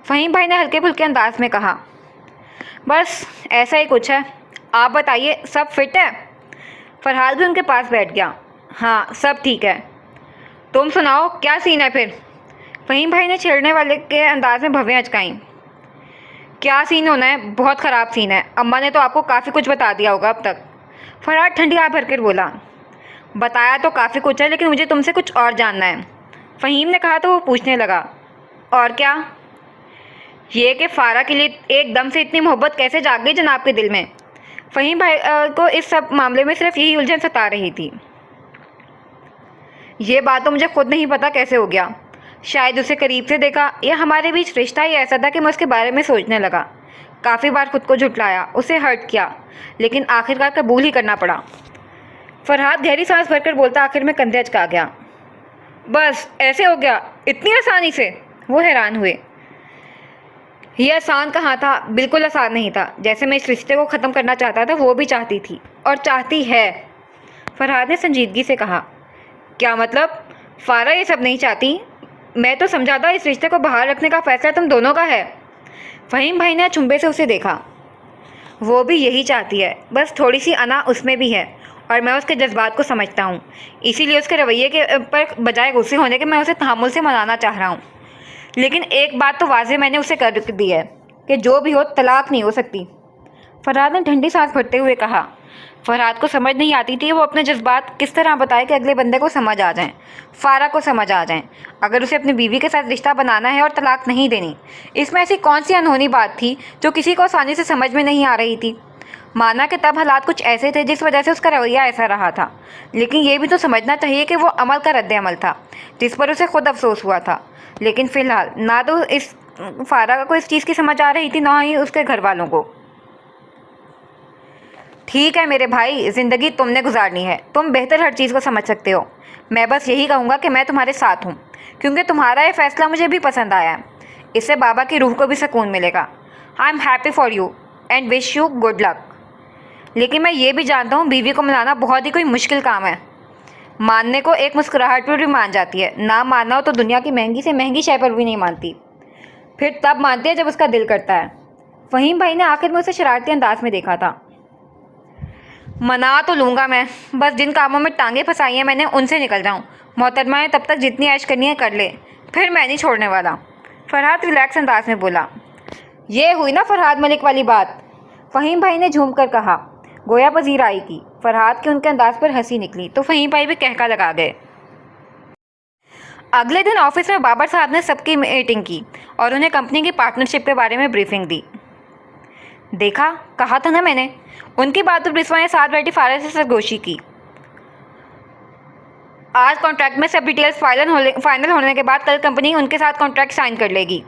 فہیم بھائی نے ہلکے پھلکے انداز میں کہا۔ بس ایسا ہی کچھ ہے، آپ بتائیے سب فٹ ہے؟ فرحاد بھی ان کے پاس بیٹھ گیا۔ ہاں سب ٹھیک ہے، تم سناؤ کیا سین ہے پھر؟ فہیم بھائی نے چھیڑنے والے کے انداز میں بھویں اچکائیں۔ کیا سین ہونا ہے، بہت خراب سین ہے، اماں نے تو آپ کو کافی کچھ بتا دیا ہوگا اب تک، فرحاد ٹھنڈی آہ بھر کر بولا۔ بتایا تو کافی کچھ ہے، لیکن مجھے تم سے کچھ اور جاننا ہے، فہیم نے کہا تو وہ پوچھنے لگا۔ اور کیا؟ یہ کہ فارا کے لیے ایک دم سے اتنی محبت کیسے جاگ گئی جناب کے دل میں؟ فہیم بھائی کو اس سب معاملے میں صرف یہی الجھن ستا رہی تھی۔ یہ بات تو مجھے خود نہیں پتا کیسے ہو گیا، شاید اسے قریب سے دیکھا یا ہمارے بیچ رشتہ ہی ایسا تھا کہ میں اس کے بارے میں سوچنے لگا۔ کافی بار خود کو جھٹلایا، اسے ہرٹ کیا، لیکن آخرکار قبول ہی کرنا پڑا۔ فرحاد گہری سانس بھر کر بولتا آخر میں کندھے اچکا گیا۔ بس ایسے ہو گیا اتنی آسانی سے؟ وہ حیران ہوئے۔ یہ آسان کہاں تھا، بالکل آسان نہیں تھا، جیسے میں اس رشتے کو ختم کرنا چاہتا تھا وہ بھی چاہتی تھی، اور چاہتی ہے، فرحاد نے سنجیدگی سے کہا۔ کیا مطلب؟ فارا یہ سب نہیں چاہتی؟ میں تو سمجھا تھا اس رشتے کو بحال رکھنے کا فیصلہ تم دونوں کا ہے۔ فہیم بھائی نے چنبے سے اسے دیکھا۔ وہ بھی یہی چاہتی ہے، بس تھوڑی سی انا اس میں بھی ہے، اور میں اس کے جذبات کو سمجھتا ہوں، اسی لیے اس کے رویے کے پر بجائے غصے ہونے کے میں اسے تحمل سے منانا چاہ رہا ہوں۔ لیکن ایک بات تو واضح میں نے اسے کر دی ہے کہ جو بھی ہو طلاق نہیں ہو سکتی، فرحاد نے ٹھنڈی سانس بھرتے ہوئے کہا۔ فرحاد کو سمجھ نہیں آتی تھی وہ اپنے جذبات کس طرح بتائے کہ اگلے بندے کو سمجھ آ جائیں، فارا کو سمجھ آ جائیں۔ اگر اسے اپنی بیوی کے ساتھ رشتہ بنانا ہے اور طلاق نہیں دینی، اس میں ایسی کون سی انہونی بات تھی جو کسی کو آسانی سے سمجھ میں نہیں آ رہی تھی؟ مانا کہ تب حالات کچھ ایسے تھے جس وجہ سے اس کا رویہ ایسا رہا تھا، لیکن یہ بھی تو سمجھنا چاہیے کہ وہ عمل کا رد عمل تھا جس پر اسے خود افسوس ہوا تھا۔ لیکن فی الحال نہ تو اس فارا کو اس چیز کی سمجھ آ رہی تھی، نہ ہی اس کے گھر والوں کو۔ ٹھیک ہے میرے بھائی، زندگی تم نے گزارنی ہے، تم بہتر ہر چیز کو سمجھ سکتے ہو۔ میں بس یہی کہوں گا کہ میں تمہارے ساتھ ہوں، کیونکہ تمہارا یہ فیصلہ مجھے بھی پسند آیا ہے، اس سے بابا کی روح کو بھی سکون ملے گا۔ I am happy for you and wish you good luck. لیکن میں یہ بھی جانتا ہوں بیوی کو منانا بہت ہی کوئی مشکل کام ہے، ماننے کو ایک مسکراہٹ پر بھی مان جاتی ہے، نہ ماننا ہو تو دنیا کی مہنگی سے مہنگی شے پر بھی نہیں مانتی، پھر تب مانتی ہے جب اس کا دل کرتا ہے۔ فہیم بھائی نے آخر میں اسے شرارتی انداز میں دیکھا تھا۔ منا تو لوں گا میں، بس جن کاموں میں ٹانگیں پھنسائی ہیں میں نے ان سے نکل جاؤں، محترمہ ہے تب تک جتنی عیش کرنی ہے کر لے، پھر میں نہیں چھوڑنے والا، فرحاد ریلیکس انداز میں بولا۔ یہ ہوئی نا فرحاد ملک والی بات، فہیم بھائی نے جھوم کر کہا، گویا پذیر آئی کی۔ فرحاد کے ان کے انداز پر ہنسی نکلی تو فہیم بھائی بھی کہکا لگا گئے۔ اگلے دن آفس میں بابر صاحب نے سب کی میٹنگ کی اور انہیں کمپنی کی پارٹنرشپ کے بارے میں بریفنگ دی۔ دیکھا، کہا تھا نا میں نے، ان کی بات پر بسما نے ساتھ بیٹھی فارا سے سرگوشی کی۔ آج کانٹریکٹ میں سب ڈیٹیلز فائنل ہونے کے بعد کل کمپنی ان کے ساتھ کانٹریکٹ سائن کر لے گی۔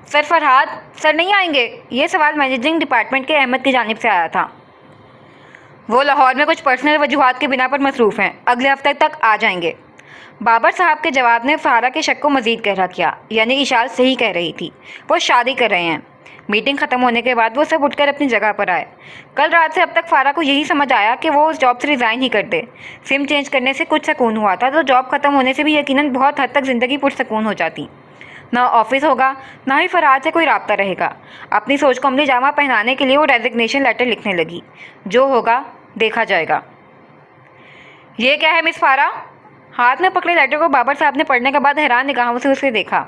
سر فرحاد سر نہیں آئیں گے؟ یہ سوال مینیجنگ ڈپارٹمنٹ کے احمد کی جانب سے آیا تھا۔ وہ لاہور میں کچھ پرسنل وجوہات کی بنا پر مصروف ہیں، اگلے ہفتے تک آ جائیں گے۔ بابر صاحب کے جواب نے فارا کے شک کو مزید گہرا کیا، یعنی اشال صحیح کہہ رہی تھی، وہ شادی کر رہے ہیں۔ میٹنگ ختم ہونے کے بعد وہ سب اٹھ کر اپنی جگہ پر آئے۔ کل رات سے اب تک فارا کو یہی سمجھ آیا کہ وہ اس جاب سے ریزائن ہی کر دے۔ سم چینج کرنے سے کچھ سکون ہوا تھا تو جاب ختم ہونے سے بھی یقیناً بہت حد تک زندگی پرسکون ہو جاتی۔ نہ آفس ہوگا، نہ ہی فرحاد سے کوئی رابطہ رہے گا۔ اپنی سوچ کو عملی جامہ پہنانے کے لیے وہ ریزگنیشن لیٹر لکھنے لگی۔ جو ہوگا دیکھا جائے گا۔ یہ کیا ہے مس فارا؟ ہاتھ میں پکڑے لیٹر کو بابر صاحب نے پڑھنے کے بعد حیران نگاہوں سے اسے دیکھا.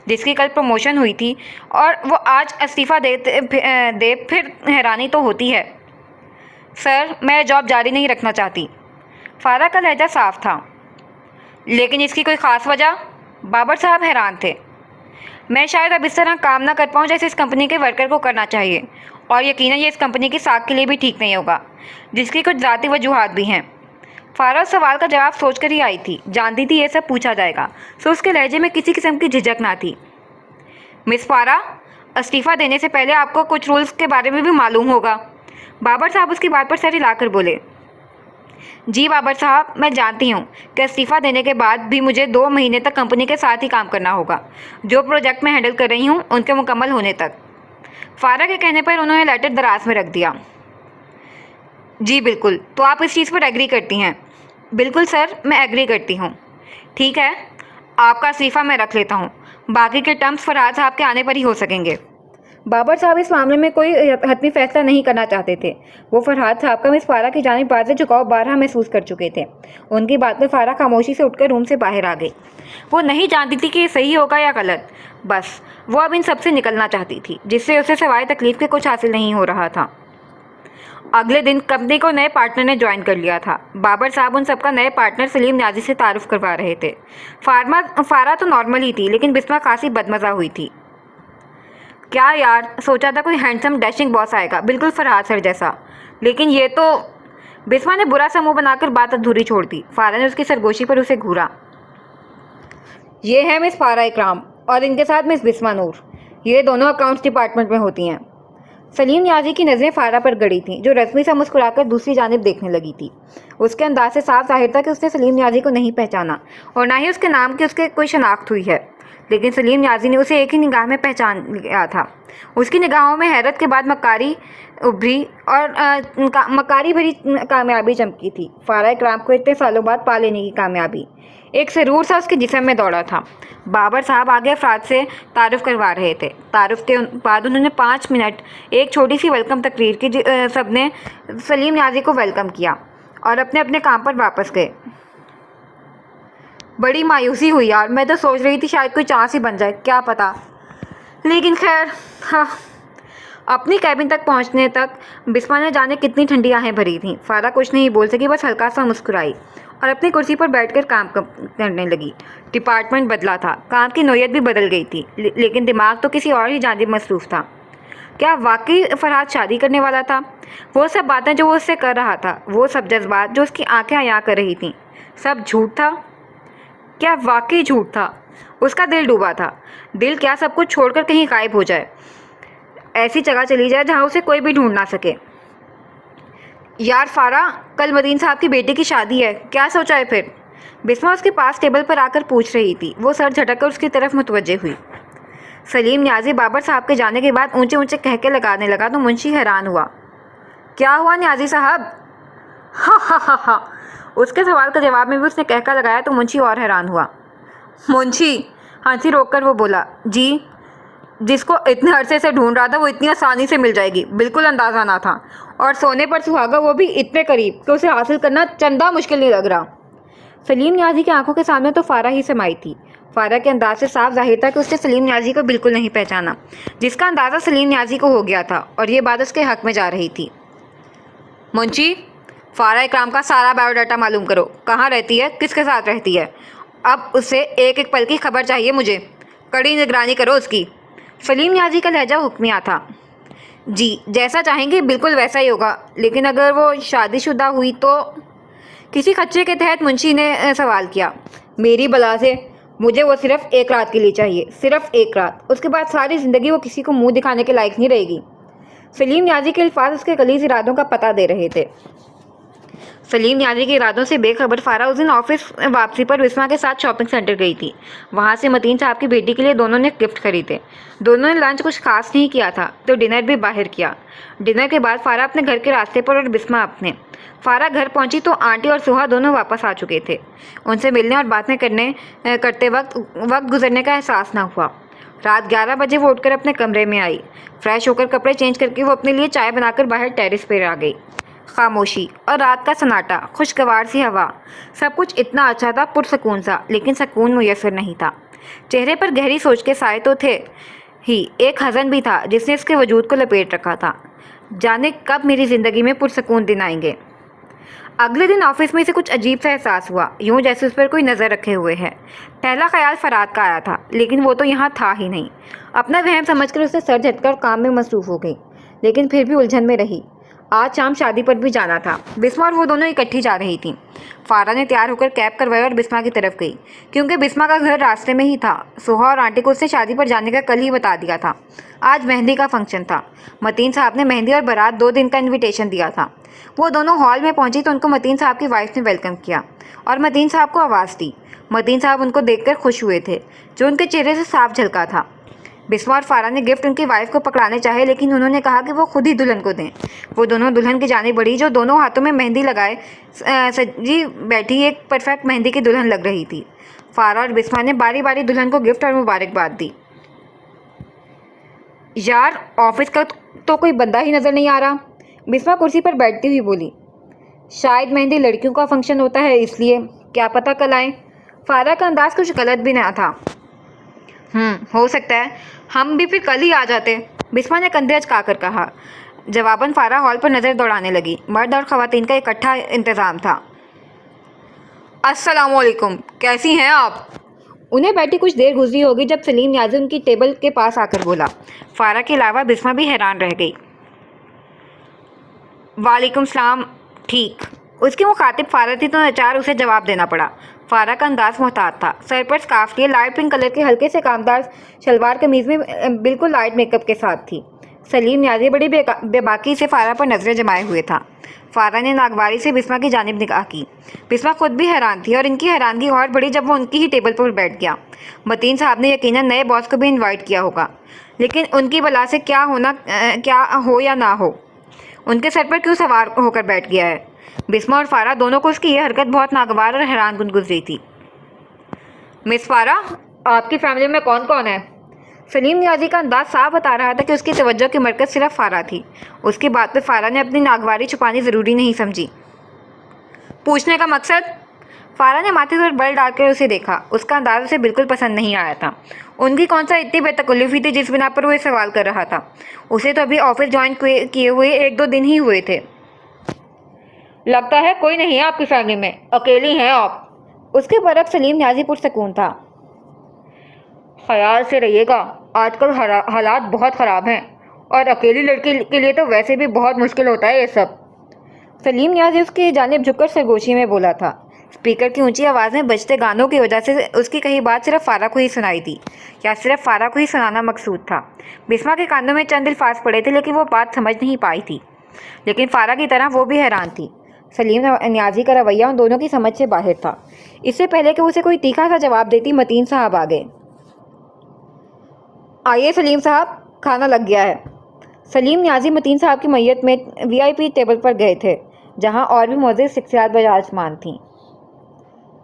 جس کی کل پروموشن ہوئی تھی اور وہ آج استعفیٰ دے پھر حیرانی تو ہوتی ہے. سر میں جاب جاری نہیں رکھنا چاہتی. فارا کا لہجہ صاف تھا. لیکن اس کی کوئی خاص وجہ؟ بابر صاحب حیران تھے. میں شاید اب اس طرح کام نہ کر پاؤں جیسے اس کمپنی کے ورکر کو کرنا چاہیے، اور یقیناً یہ اس کمپنی کی ساکھ کے لیے بھی ٹھیک نہیں ہوگا، جس کی کچھ ذاتی وجوہات بھی ہیں. فارا اس سوال کا جواب سوچ کر ہی آئی تھی. جانتی تھی یہ سب پوچھا جائے گا، سو اس کے لہجے میں کسی قسم کی جھجک نہ تھی. مس فارا، استعفیٰ دینے سے پہلے آپ کو کچھ رولز کے بارے میں بھی معلوم ہوگا. بابر صاحب اس کی بات پر سر ہلا کر بولے. جی بابر صاحب، میں جانتی ہوں کہ استعفیٰ دینے کے بعد بھی مجھے 2 مہینے تک کمپنی کے ساتھ ہی کام کرنا ہوگا، جو پروجیکٹ میں ہینڈل کر رہی ہوں ان کے مکمل ہونے تک. فارا کے کہنے پر انہوں نے لیٹر دراز میں رکھ دیا. جی بالکل، تو آپ اس چیز پر ایگری کرتی ہیں؟ بالکل سر، میں ایگری کرتی ہوں. ٹھیک ہے، آپ کا استعفیٰ میں رکھ لیتا ہوں. باقی کے ٹرمز فرحات صاحب کے آنے پر ہی ہو سکیں گے. بابر صاحب اس معاملے میں کوئی حتمی فیصلہ نہیں کرنا چاہتے تھے. وہ فرحات صاحب کا مس فارا کی جانب واضح جھکاؤ بارہا محسوس کر چکے تھے. ان کی بات میں فارا خاموشی سے اٹھ کر روم سے باہر آ گئی. وہ نہیں جانتی تھی کہ یہ صحیح ہوگا یا غلط. بس وہ اب ان سب سے نکلنا چاہتی تھی، جس سے اسے سوائے تکلیف کے کچھ حاصل نہیں ہو رہا تھا. اگلے دن کمپنی کو نئے پارٹنر نے جوائن کر لیا تھا. بابر صاحب ان سب کا نئے پارٹنر سلیم نیازی سے تعارف کروا رہے تھے. فارا تو نارمل ہی تھی، لیکن بسمہ خاصی بدمزہ ہوئی تھی. کیا یار، سوچا تھا کوئی ہینڈسم ڈیشنگ باس آئے گا، بالکل فرحات سر جیسا، لیکن یہ تو... بسمہ نے برا سا منہ بنا کر بات ادھوری چھوڑ دی. فارا نے اس کی سرگوشی پر اسے گھورا. یہ ہے مس فارا اکرام اور ان کے ساتھ مس بسمہ نور. یہ دونوں اکاؤنٹس ڈپارٹمنٹ میں ہوتی ہیں. سلیم نیازی کی نظریں فارا پر گڑی تھیں، جو رسمی سا مسکرا کر دوسری جانب دیکھنے لگی تھی. اس کے انداز سے صاف ظاہر تھا کہ اس نے سلیم نیازی کو نہیں پہچانا، اور نہ ہی اس کے نام کی اس کے کوئی شناخت ہوئی ہے. لیکن سلیم نیازی نے اسے ایک ہی نگاہ میں پہچان لیا تھا. اس کی نگاہوں میں حیرت کے بعد مکاری ابھری اور مکاری بھری کامیابی چمکی تھی. فارا اکرام کو اتنے سالوں بعد پا لینے کی کامیابی ایک سرور سا اس کے جسم میں دوڑا تھا. بابر صاحب آگے افراد سے تعارف کروا رہے تھے. تعارف کے بعد انہوں نے 5 منٹ ایک چھوٹی سی ویلکم تقریر کی. سب نے سلیم نیازی کو ویلکم کیا اور اپنے اپنے کام پر واپس گئے. بڑی مایوسی ہوئی یار، میں تو سوچ رہی تھی شاید کوئی چانس ہی بن جائے، کیا پتا. لیکن خیر. اپنی کیبن تک پہنچنے تک بسمہ نے جانے کتنی ٹھنڈی آہیں بھری تھیں. فارا کچھ نہیں بول سکی، بس ہلکا سا مسکرائی اور اپنی کرسی پر بیٹھ کر کام کرنے لگی. ڈپارٹمنٹ بدلا تھا، کام کی نوعیت بھی بدل گئی تھی، لیکن دماغ تو کسی اور ہی جانب مصروف تھا. کیا واقعی فرحات شادی کرنے والا تھا؟ وہ سب باتیں جو وہ اس سے کر رہا تھا، وہ سب جذبات جو اس کی آنکھیں عیاں کر رہی تھیں، سب جھوٹ تھا؟ کیا واقعی جھوٹ تھا؟ اس کا دل ڈوبا تھا. دل کیا سب کچھ چھوڑ کر کہیں غائب ہو جائے، ایسی جگہ چلی جائے جہاں اسے کوئی بھی ڈھونڈ نہ سکے. یار فارا، کل مدین صاحب کی بیٹی کی شادی ہے، کیا سوچا ہے پھر؟ بسمہ اس کے پاس ٹیبل پر آ کر پوچھ رہی تھی. وہ سر جھٹک کر اس کی طرف متوجہ ہوئی. سلیم نیازی بابر صاحب کے جانے کے بعد اونچے اونچے کہکے لگانے لگا تو منشی حیران ہوا. کیا ہوا نیازی صاحب؟ ہاں ہاں ہاں ہاں. اس کے سوال کا جواب میں بھی اس نے کہکا لگایا تو منشی اور حیران ہوا. منشی، ہنسی روک کر وہ بولا. جی؟ جس کو اتنے عرصے سے ڈھونڈ رہا تھا وہ اتنی آسانی سے مل جائے گی، بالکل اندازہ نہ تھا. اور سونے پر سہاگا، وہ بھی اتنے قریب کہ اسے حاصل کرنا چندہ مشکل نہیں لگ رہا. سلیم نیازی کی آنکھوں کے سامنے تو فارا ہی سمائی تھی. فارا کے انداز سے صاف ظاہر تھا کہ اس نے سلیم نیازی کو بالکل نہیں پہچانا، جس کا اندازہ سلیم نیازی کو ہو گیا تھا، اور یہ بات اس کے حق میں جا رہی تھی. منشی، فارا اکرام کا سارا بایو ڈاٹا معلوم کرو. کہاں رہتی ہے، کس کے ساتھ رہتی ہے، اب اس سے ایک ایک پل کی خبر چاہیے مجھے. کڑی نگرانی کرو اس کی. سلیم نیازی کا لہجہ حکمیہ تھا. جی، جیسا چاہیں گے بالکل ویسا ہی ہوگا، لیکن اگر وہ شادی شدہ ہوئی تو؟ کسی خدشے کے تحت منشی نے سوال کیا. میری بلا سے، مجھے وہ صرف 1 رات کے لیے چاہیے، صرف 1 رات. اس کے بعد ساری زندگی وہ کسی کو منہ دکھانے کے لائق نہیں رہے گی. سلیم نیازی کے الفاظ اس کے غلیظ ارادوں کا پتہ دے رہے تھے. سلیم نیازی کے ارادوں سے بے خبر فارا اس دن آفس واپسی پر بسمہ کے ساتھ شاپنگ سینٹر گئی تھی. وہاں سے متین صاحب کی بیٹی کے لیے دونوں نے گفٹ خریدے. دونوں نے لنچ کچھ خاص نہیں کیا تھا تو ڈنر بھی باہر کیا. ڈنر کے بعد فارا اپنے گھر کے راستے پر اور بسمہ اپنے. فارا گھر پہنچی تو آنٹی اور سوہا دونوں واپس آ چکے تھے. ان سے ملنے اور باتیں کرتے وقت گزرنے کا احساس نہ ہوا. رات 11 بجے وہ اٹھ کر اپنے کمرے میں آئی. فریش ہو کر کپڑے چینج کر کے وہ اپنے لیے چائے بنا کر باہر ٹیرس پر آ گئی. خاموشی اور رات کا سناٹا، خوشگوار سی ہوا، سب کچھ اتنا اچھا تھا، پرسکون سا، لیکن سکون میسر نہیں تھا۔ چہرے پر گہری سوچ کے سائے تو تھے ہی، ایک حزن بھی تھا جس نے اس کے وجود کو لپیٹ رکھا تھا۔ جانے کب میری زندگی میں پرسکون دن آئیں گے۔ اگلے دن آفس میں اسے کچھ عجیب سا احساس ہوا، یوں جیسے اس پر کوئی نظر رکھے ہوئے ہے۔ پہلا خیال فرات کا آیا تھا، لیکن وہ تو یہاں تھا ہی نہیں۔ اپنا وہم سمجھ کر اسے سر جھٹ کر کام میں مصروف ہو گئی، لیکن پھر بھی الجھن میں رہی۔ آج شام شادی پر بھی جانا تھا، بسما اور وہ دونوں اکٹھی جا رہی تھیں۔ فارا نے تیار ہو کر کیب کروایا اور بسما کی طرف گئی، کیونکہ بسما کا گھر راستے میں ہی تھا۔ سوہا اور آنٹی کو اس نے شادی پر جانے کا کل ہی بتا دیا تھا۔ آج مہندی کا فنکشن تھا۔ متین صاحب نے مہندی اور بارات 2 دن کا انویٹیشن دیا تھا۔ وہ دونوں ہال میں پہنچی تو ان کو متین صاحب کی وائف نے ویلکم کیا اور متین صاحب کو آواز دی۔ متین صاحب ان کو دیکھ کر خوش ہوئے تھے، جو ان کے چہرے سے صاف جھلکا تھا۔ بسما اور فارا نے گفٹ ان کی وائف کو پکڑانے چاہے، لیکن انہوں نے کہا کہ وہ خود ہی دلہن کو دیں۔ وہ دونوں دلہن کی جانب بڑھی، جو دونوں ہاتھوں میں مہندی لگائے سجی بیٹھی ایک پرفیکٹ مہندی کی دلہن لگ رہی تھی۔ فارا اور بسما نے باری باری دلہن کو گفٹ اور مبارکباد دی۔ یار، آفس کا تو کوئی بندہ ہی نظر نہیں آ رہا، بسما کرسی پر بیٹھتی ہوئی بولی۔ شاید مہندی لڑکیوں کا فنکشن ہوتا ہے، اس لیے کیا پتہ کل آئیں۔ فارا کا انداز کچھ غلط بھی نہ تھا۔ ہو سکتا ہے، ہم بھی پھر کل ہی آ جاتے، بسما نے کندھے اچکا کر کہا۔ جواباً فارا ہال پر نظر دوڑانے لگی۔ مرد اور خواتین کا اکٹھا انتظام تھا۔ السلام علیکم، کیسی ہیں آپ؟ انہیں بیٹھی کچھ دیر گزری ہوگی جب سلیم نیازی ان کی ٹیبل کے پاس آ کر بولا۔ فارا کے علاوہ بسما بھی حیران رہ گئی۔ وعلیکم السلام، ٹھیک۔ اس کی مخاطب فارا تھی تو ناچار اسے جواب دینا پڑا۔ فارا کا انداز محتاط تھا، سر پر سکارف لیے لائٹ پنک کلر کے ہلکے سے کامدار شلوار قمیض میں بالکل لائٹ میک اپ کے ساتھ تھی۔ سلیم نیازی بڑی بے باکی سے فارا پر نظریں جمائے ہوئے تھا۔ فارا نے ناگواری سے بسما کی جانب نگاہ کی۔ بسما خود بھی حیران تھی، اور ان کی حیرانگی اور بڑی جب وہ ان کی ہی ٹیبل پر بیٹھ گیا۔ متین صاحب نے یقیناً نئے باس کو بھی انوائٹ کیا ہوگا، لیکن ان کی بلا سے کیا ہو یا نہ ہو، ان کے سر پر کیوں سوار ہو کر بیٹھ گیا ہے؟ بسما اور فارا دونوں کو اس کی یہ حرکت بہت ناگوار اور حیران کن گزری تھی۔ مس فارا، آپ کی فیملی میں کون کون ہے؟ سلیم نیازی کا انداز صاف بتا رہا تھا کہ اس کی توجہ کی مرکز صرف فارا تھی۔ اس کی بات پہ فارا نے اپنی ناگواری چھپانی ضروری نہیں سمجھی۔ پوچھنے کا مقصد؟ فارا نے ماتھے پر بل ڈال کر اسے دیکھا۔ اس کا انداز اسے بالکل پسند نہیں آیا تھا۔ ان کی کون سا اتنی بے تکلفی تھی جس بنا پر وہ یہ سوال کر رہا تھا؟ اسے تو ابھی آفس جوائن کیے ہوئے 1-2 دن ہی ہوئے تھے۔ لگتا ہے کوئی نہیں ہے آپ کی فیملی میں، اکیلی ہیں آپ؟ اس کے برعکس سلیم نیازی پرسکون تھا۔ خیال سے رہیے گا، آج کل حالات بہت خراب ہیں، اور اکیلی لڑکی کے لیے تو ویسے بھی بہت مشکل ہوتا ہے یہ سب۔ سلیم نیازی اس کی جانب جھک کر سرگوشی میں بولا تھا۔ اسپیکر کی اونچی آواز میں بجتے گانوں کی وجہ سے اس کی کہی بات صرف فارا کو ہی سنائی دی، یا صرف فارا کو ہی سنانا مقصود تھا۔ بسما کے کانوں میں چند الفاظ پڑے تھے، لیکن وہ بات سمجھ نہیں پائی تھی۔ لیکن فارا کی طرح وہ بھی حیران تھی۔ سلیم نیازی کا رویہ ان دونوں کی سمجھ سے باہر تھا۔ اس سے پہلے کہ اسے کوئی تیکھا سا جواب دیتی، متین صاحب آ گئے۔ آئیے سلیم صاحب، کھانا لگ گیا ہے۔ سلیم نیازی متین صاحب کی میت میں VIP ٹیبل پر گئے تھے، جہاں اور بھی معزز شخصیات براجمان تھیں۔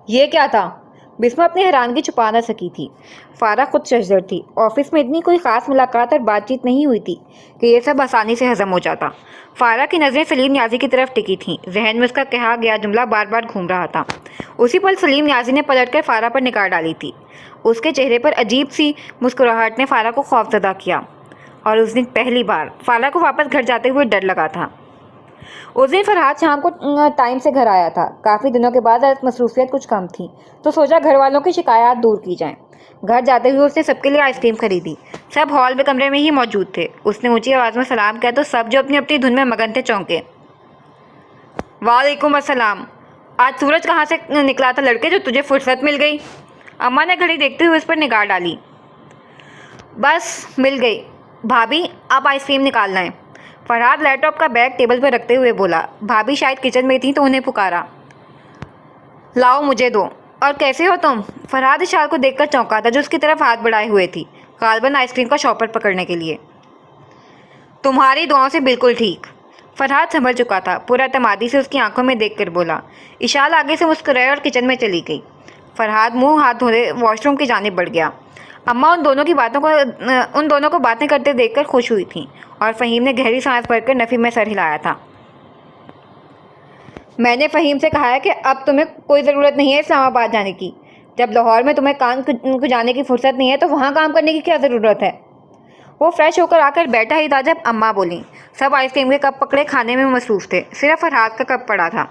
یہ کیا تھا؟ بسما اپنی حیرانگی چھپا نہ سکی تھی۔ فارا خود ششدر تھی۔ آفس میں اتنی کوئی خاص ملاقات اور بات چیت نہیں ہوئی تھی کہ یہ سب آسانی سے ہضم ہو جاتا۔ فارا کی نظریں سلیم نیازی کی طرف ٹکی تھیں۔ ذہن میں اس کا کہا گیا جملہ بار بار گھوم رہا تھا۔ اسی پل سلیم نیازی نے پلٹ کر فارا پر نگاہ ڈالی تھی۔ اس کے چہرے پر عجیب سی مسکراہٹ نے فارا کو خوفزدہ کیا، اور اس دن پہلی بار فارا کو واپس گھر جاتے ہوئے ڈر لگا تھا۔ اس دن فرحاد شام کو ٹائم سے گھر آیا تھا۔ کافی دنوں کے بعد مصروفیت کچھ کم تھی، تو سوچا گھر والوں کی شکایات دور کی جائیں۔ گھر جاتے ہوئے اس نے سب کے لیے آئس کریم خریدی۔ سب ہال میں کمرے میں ہی موجود تھے۔ اس نے اونچی آواز میں سلام کیا تو سب جو اپنی اپنی دھن میں مگن تھے چونکے۔ وعلیکم السلام، آج سورج کہاں سے نکلا تھا لڑکے جو تجھے فرصت مل گئی؟ اماں نے گھڑی دیکھتے ہوئے اس پر نگاہ ڈالی۔ بس مل گئی، بھابھی آپ آئس کریم نکال لائیں۔ فرحاد لیپ ٹاپ کا بیگ ٹیبل پر رکھتے ہوئے بولا۔ بھابھی شاید کچن میں تھیں تو انہیں پکارا۔ لاؤ مجھے دو۔ اور کیسے ہو تم؟ فرحاد اشار کو دیکھ کر چونکا تھا، جو اس کی طرف ہاتھ بڑھائے ہوئے تھی، غالباً آئس کریم کا شاپر پکڑنے کے لیے۔ تمہاری دعاؤں سے بالکل ٹھیک۔ فرحاد سنبھل چکا تھا، پورا اعتمادی سے اس کی آنکھوں میں دیکھ کر بولا۔ اشال آگے سے مسکرائے اور کچن میں چلی گئی۔ فرحاد منہ ہاتھ دھوئے واش روم کی جانب بڑھ گیا۔ اماں ان دونوں کو باتیں کرتے دیکھ کر خوش ہوئی تھیں، اور فہیم نے گہری سانس بھر کر نفی میں سر ہلایا تھا۔ میں نے فہیم سے کہا ہے کہ اب تمہیں کوئی ضرورت نہیں ہے اسلام آباد جانے کی۔ جب لاہور میں تمہیں کام کو جانے کی فرصت نہیں ہے تو وہاں کام کرنے کی کیا ضرورت ہے؟ وہ فریش ہو کر آ کر بیٹھا ہی تھا جب اماں بولیں۔ سب آئس کریم کے کپ پکڑے کھانے میں مصروف تھے، صرف فرحاد کا کپ پڑا تھا۔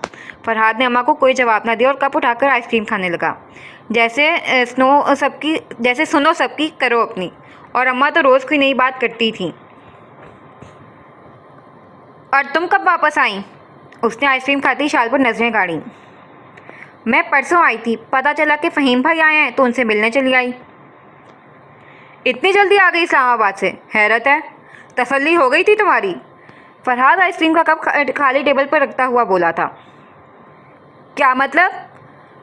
فرحاد نے اماں کو کوئی جواب نہ دیا اور کپ اٹھا کر آئس کریم کھانے لگا، جیسے سنو سب کی کرو اپنی۔ اور اماں تو روز کوئی نئی بات کرتی تھیں۔ اور تم کب واپس آئیں؟ اس نے آئس کریم کھاتی اشال پر نظریں گاڑیں۔ میں پرسوں آئی تھی، پتہ چلا کہ فہیم بھائی آئے ہیں تو ان سے ملنے چلی آئی۔ اتنی جلدی آ گئی اسلام آباد سے؟ حیرت ہے، تسلی ہو گئی تھی تمہاری؟ فرحاد آئس کریم کا کپ خالی ٹیبل پر رکھتا ہوا بولا تھا۔ کیا مطلب؟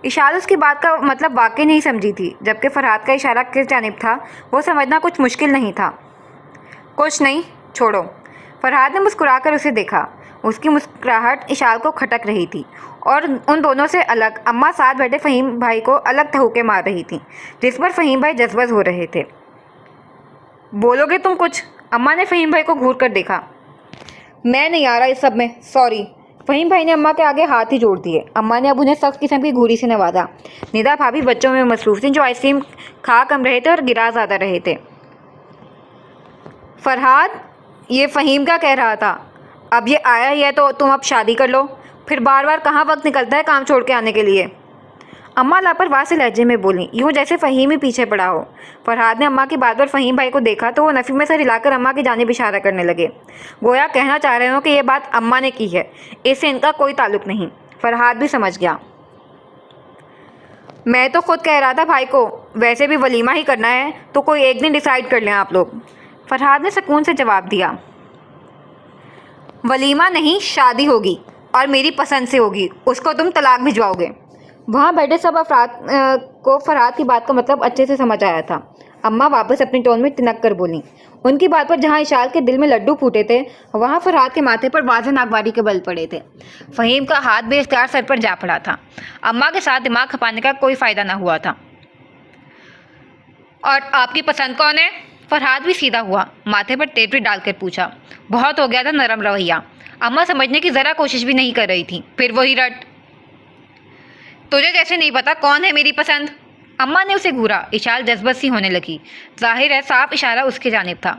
اشال اس کی بات کا مطلب واقعی نہیں سمجھی تھی، جبکہ فرحاد کا اشارہ کس جانب تھا وہ سمجھنا کچھ مشکل نہیں تھا۔ کچھ نہیں، چھوڑو۔ فرحاد نے مسکرا کر اسے دیکھا۔ اس کی مسکراہٹ اشال کو کھٹک رہی تھی اور ان دونوں سے الگ اماں ساتھ بیٹھے فہیم بھائی کو الگ ٹھوکے مار رہی تھیں، جس پر فہیم بھائی جذبز ہو رہے تھے۔ بولو گے تم کچھ؟ اماں نے فہیم بھائی کو گھور کر دیکھا۔ میں نہیں آ رہا اس سب میں، سوری۔ فہیم بھائی نے اماں کے آگے ہاتھ ہی جوڑ دیے۔ اماں نے اب انہیں سخت قسم کی گھوری سے نوازا۔ ندا بھابھی بچوں میں مصروف تھیں جو آئس کریم کھا کم رہے تھے اور گرا زیادہ رہے تھے۔ فرحاد، یہ فہیم کا کہہ رہا تھا، اب یہ آیا ہی ہے تو تم اب شادی کر لو، پھر بار بار کہاں وقت نکلتا ہے کام چھوڑ کے آنے کے لیے۔ اماں لاپرواہ سے لہجے میں بولیں، یوں جیسے فہیم ہی پیچھے پڑا ہو۔ فرحاد نے اماں کی بات پر فہیم بھائی کو دیکھا تو وہ نفی میں سر ہلا کر اماں کی جانب اشارہ کرنے لگے، گویا کہنا چاہ رہے ہوں کہ یہ بات اماں نے کی ہے، اس سے ان کا کوئی تعلق نہیں۔ فرحاد بھی سمجھ گیا۔ میں تو خود کہہ رہا تھا بھائی کو، ویسے بھی ولیمہ ہی کرنا ہے تو کوئی ایک دن ڈیسائیڈ کر لیں آپ لوگ۔ فرحاد نے سکون سے جواب دیا۔ ولیمہ نہیں، شادی ہوگی، اور میری پسند سے ہوگی، اس کو تم طلاق بھجواؤ گے۔ وہاں بیٹھے سب افراد کو فرحاد کی بات کا مطلب اچھے سے سمجھ آیا تھا۔ اماں واپس اپنی ٹون میں تنک کر بولیں۔ ان کی بات پر جہاں اشال کے دل میں لڈو پھوٹے تھے، وہاں فرحاد کے ماتھے پر واضح ناگواری کے بل پڑے تھے۔ فہیم کا ہاتھ بے اختیار سر پر جا پڑا تھا۔ اماں کے ساتھ دماغ کھپانے کا کوئی فائدہ نہ ہوا تھا۔ اور آپ کی پسند کون ہے؟ فرحاد بھی سیدھا ہوا، ماتھے پر ٹیٹری ڈال کر پوچھا۔ بہت ہو گیا تھا نرم رویہ۔ اماں سمجھنے کی ذرا کوشش بھی نہیں کر رہی تھی، پھر وہی رٹ۔ تجھے جیسے نہیں پتا کون ہے میری پسند؟ اماں نے اسے گھورا۔ اشال جذبت سی ہونے لگی، ظاہر ہے صاف اشارہ اس کی جانب تھا۔